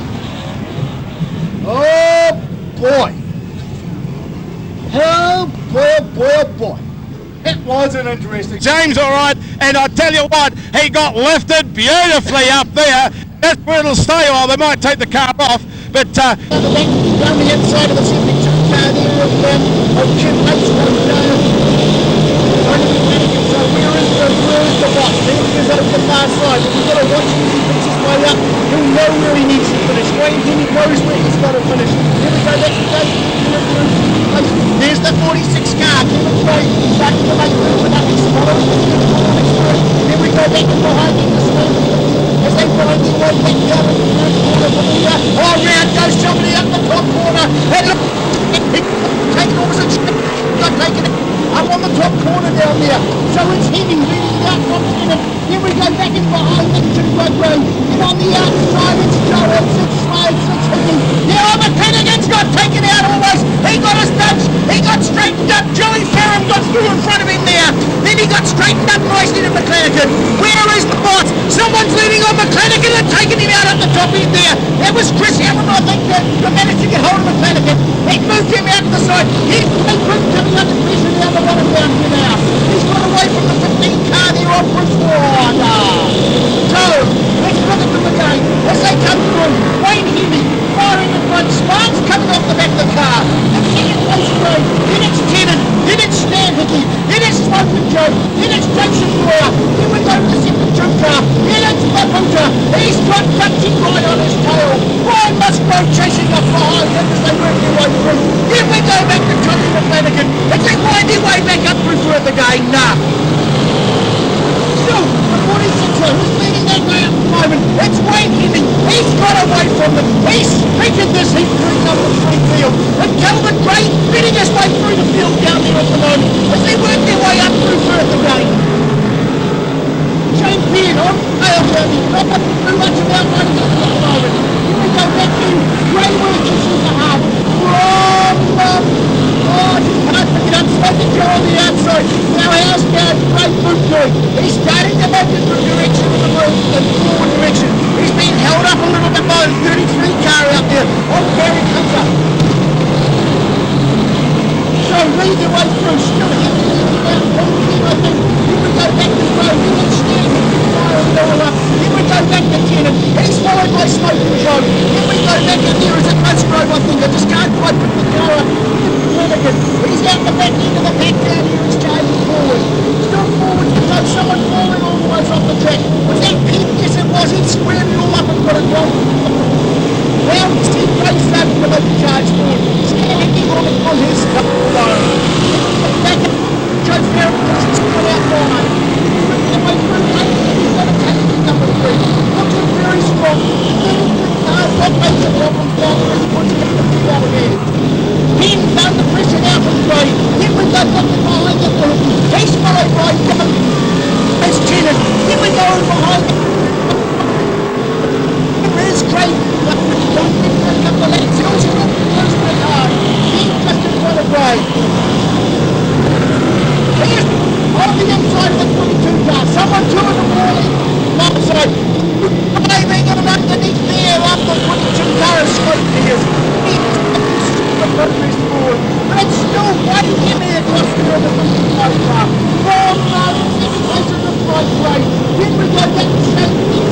Oh boy. Oh boy, oh boy, oh boy. It wasn't interesting. James, all right, and I tell you what, he got lifted beautifully up there. That's where it'll stay, or they might take the car off. But down the inside of the 72 car there of Kim Mason. So where is the boss? There he is over the far side. But we've got to watch him as he picks his way up. He'll know where he needs to finish. Wayne Henry knows where he's got to finish. Here we go, that's the day. There's the 46 car. Kevin Gray starting to make movement up. He's following the 46. Then we go back and behind him this way. As they find their way back down in the third corner from here. Oh, round goes somebody up the top corner. And look, taking opposite shape. Got down there. So it's Hemming leading out from Tennant. Then we go back in behind them to Ray. And on the outside it's Jones, it's Slades, it's Hemming. Now McClenaghan's got taken out almost. He got his nudge. He got straightened up. Joey Ferrum got through in front of him there. Then he got straightened up nicely to McClenaghan. Where is the boss? Someone's leading on McClenaghan and taking him out at the top end there. That was Chris Hamilton, I think, that managed to get hold of McClenaghan. He moved him out to the side. He's coming under pressure now, the one down here now. He's got away from the 15 car there on Bruce Ward. So, let's look at them again. As they come through, Wayne Hemming firing in front. Sparks coming off the back of the car. And second place Ray. Then it's Tennant. Then it's Stan Hickey. Then it's Smoking Joe. Then it's Jason Moore. Then we go to the second two car. Then it's Maputa. He's got Dutchy right on his tail. Ryan Musgrove chasing up behind him as they work their way through. Then we go back to Johnny McClenaghan. If they wind their way back up through for it again, nah. Still, the 46er who's leading that way at the moment. It's Wayne Hemming. He's got away from them. He's streaking this heat through number 3 field. And Calvin Gray bidding his way through the field down there at the moment as they work their way up through Perth again. Shane Beard on tail down there. Not too much about running at the moment. Here we go back to Gray working through the hard. Oh, just can't pick it up. Smoking Joe on the outside. Now how's Gary Gray boot doing? He's starting to make it from direction of the road and forward direction. He's being held up a little bit by the 33 car out there on Gary Hunter. So lead the way through. Still here. I think. Here we go back to the road. Then it's standing. Then we go back to Tennant. He's followed by Smoking Joe. Then we go back in there as a Musgrove, I think. I just can't quite put the car up. He's out the back end of the pack down here. He's charging forward. Still forward. We've got someone falling all the way off the track. Was that Pete? Yes, it was. He squared it all up and got it wrong. Now Steve Gray starting to make the charge forward. Stan Hickey on his cup alone. Back up. Joe Ferrum pushes it out wide. He's way through. He's got a tank number 3. Looking very strong. What makes the problems down there is he puts it up the field out again. He's found the pressure now from Gray. Then we go back behind the field. He's followed by Young. There's Tennant. Then we go behind him. There's Gray. A couple of legs. He also got the first bit hard. He's just in front of Gray. Here's on the inside of the 22 car. Someone doing the ball in. No, sorry. Gray being on underneath there up the 22 car is straight here. Progress forward, but it's still way heavy across the other 55 car. From second place in the front right. Then we go back to Shane Beard.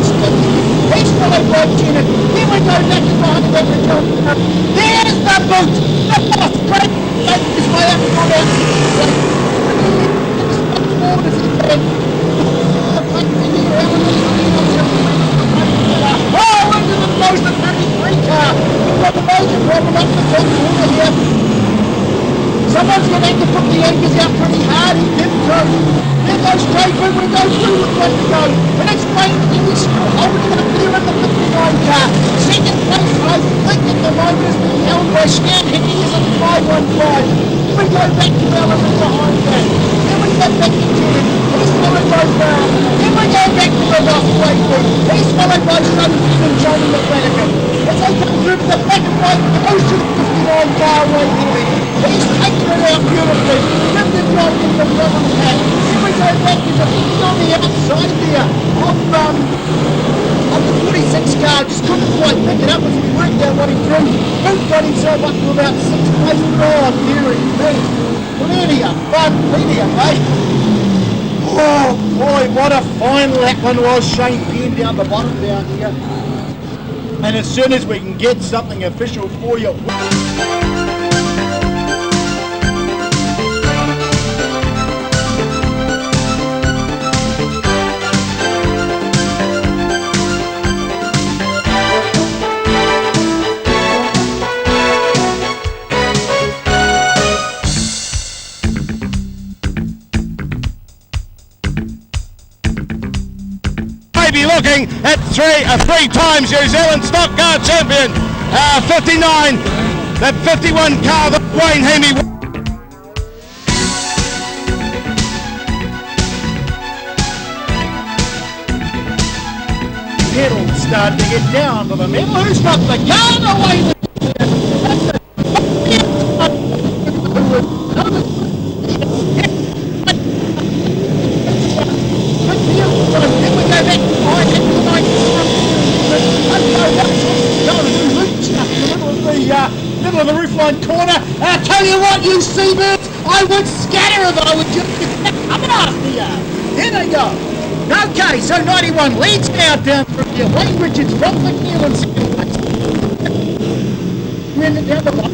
He's followed by Tennant. Then we go back to behind the John. There's the boot. The boss. Great. Make his way up and come out. As much forward as he can. Oh, into the nose of the 33 car. We've got the major problem up the top corner here. Someone's going to have to put the anchors out pretty hard. He didn't turn. Then goes straight through. We go through with one to go. And it's Wayne Hemming still holding it up there in the 59 car. Second place, I think at the moment is being held by Stan Hickey is at 515. We go back to Ellen behind that. Then we go back to Tennant. He's followed by Brown. Then we go back to the last way through. He's followed by Sophie and Johnny McClenaghan. As they come through the black and white, close to the 59 car Wayne Hemming. He's taking it out beautifully. Lifted right in the front of the pack. Then we go back to the on the outside there of the 46 car. Just couldn't quite pick it up as we worked out what he threw. Boot got himself up to about 6th place. Oh, dearie me. Plenty of fun, plenty of mate. Oh boy, what a fine lap one was. Shane Beard down the bottom down here. And as soon as we can get something official for you. Looking at three times New Zealand Stockcar champion, 59, that 51 car that Wayne Hemming. starting to get down to the middle. Who's got the gun away? Middle of the roofline corner. I tell you what, you seabirds, I would scatter if I would just coming after you. Here they go. Okay, so 91 leads now down through here. Wayne Richards from McNeil in second place. Brendan down the line.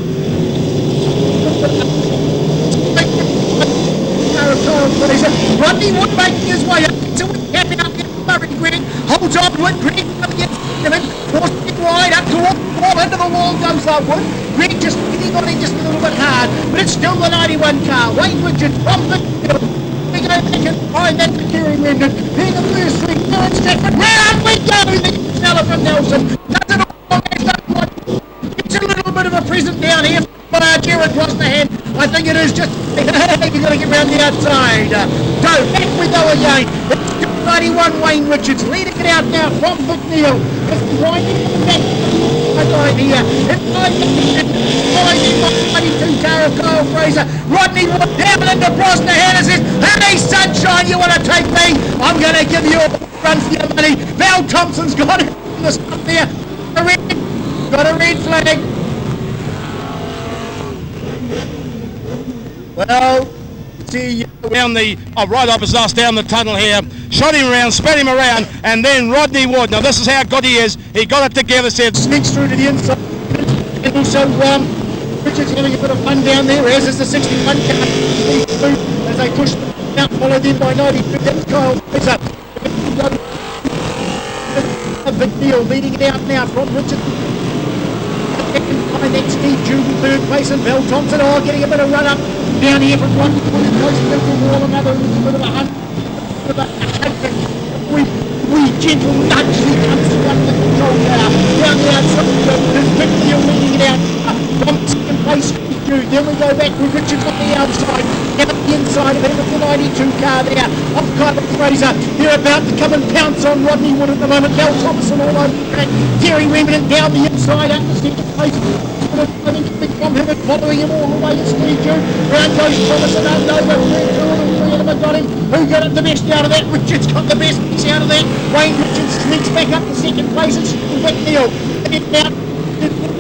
Rodney Wood making his way up to it, capping up Murray Green. Holds on to it, Green up against him, forcing wide up towards the wall, into the wall goes that Wood. Green just hitting on it just a little bit hard, but it's still the 91 car. Wayne Richards from McNeil. We go back and find that Kerry Rendon. Here the first swing, Dylan Stafford. Round we go! The fella from Nelson does it all. It's a little bit of a present down here for Jared Brosnahan. I think it is just, you've got to get round the outside. Go, back we go again. It's 91 Wayne Richards leading it out now from McNeil. It's winding back here. It's 92 car of Kyle Fraser. Rodney Wood down into Brosnahan and says, hey sunshine, you want to take me? I'm going to give you a run for your money. Val Thompson's got it in the stuff there. Got a red flag. Well, see down the right opposite us down the tunnel here, shot him around, spat him around, and then Rodney Wood. Now this is how good he is. He got it together, said sneaks through to the inside, and also Richards having a bit of fun down there, as is the 61 car as they push them out, followed in by 92. That's Kyle Fraser. McNeil leading it out now from Richards. Behind that Steve Jude third place, and Val Thompson getting a bit of run up down here from one close to the wall, another bit of a hunt. We gentle nudge he comes to run the control car down the outside. There's McNeil leading it out from second place. Then we go back with Richards on the outside, down the inside of him with the 92 car there. Off Kyle Fraser, they're about to come and pounce on Rodney Wood at the moment. Val Thompson all over the track. Terry Remington down the inside up to second place. From him and following him all the way to Steve Jude. Round goes Thomas and over. Three of them have got him. Who got the best out of that? Richards got the best piece out of that. Wayne Richards sneaks back up to second place and McNeil. Now,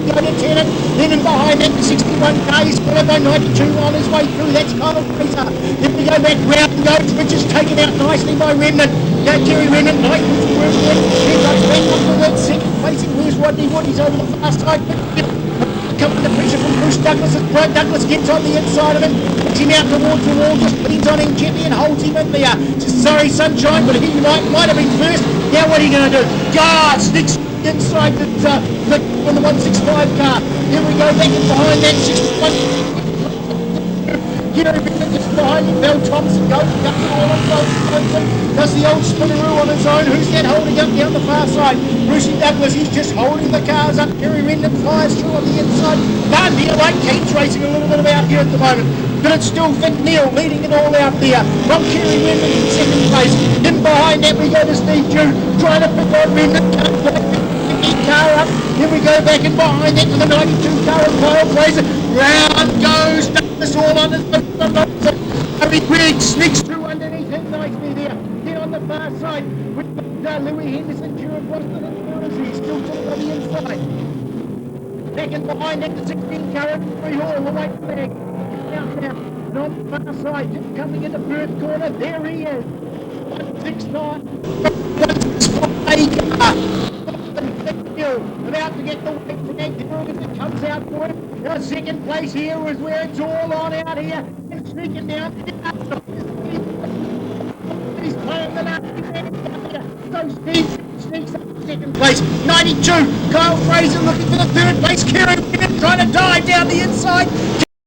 then in behind that, the 61k is followed by 92 on his way through. That's Kyle Fraser. Then we go back round and goes. Richards taken out nicely by Remnant. Terry Remnant, nice. He goes back up to that second place. Where's Rodney Wood? He's over the far side. Coming the pressure from Bruce Douglas as Brad Douglas gets on the inside of him, puts him out towards the wall, just leans on him gently and holds him in there. Sorry sunshine, but he might have been first. Now what are you going to do? God, sticks inside the 165 car. Here we go back and behind that 61. Gary Bennett just behind him. Val Thompson goes up the wall and does the old spinneroo on its own. Who's that holding up down the far side? Brucey Douglas, he's just holding the cars up. Kerry Rendon fires through on the inside. Darnville Lake Kane's racing a little bit about here at the moment. But it's still McNeil leading it all out there. From Kerry Rendon in second place. In behind that we go to Steve Jude. Trying to pick on Rendon. Can't quite pick the car up. Here we go back and behind that to the 92 car of Kyle Fraser. Round goes Douglas all on his Harry Grigg sneaks through underneath him nicely there. Here on the far side with Louis Henderson, Stuart Boston and Morrissey still putting on the inside. Back and behind that, the 16 car Free Hall, the white flag. Now, and on the far side, just coming into first corner, there he is. 169. 168 car. About to get the weight from that Durgan that comes out for him. Now second place here is where it's all on out here. And sneaking down. He's playing the last so Steve sneaks up to second place. 92. Kyle Fraser looking for the third place. Kerry trying to dive down the inside.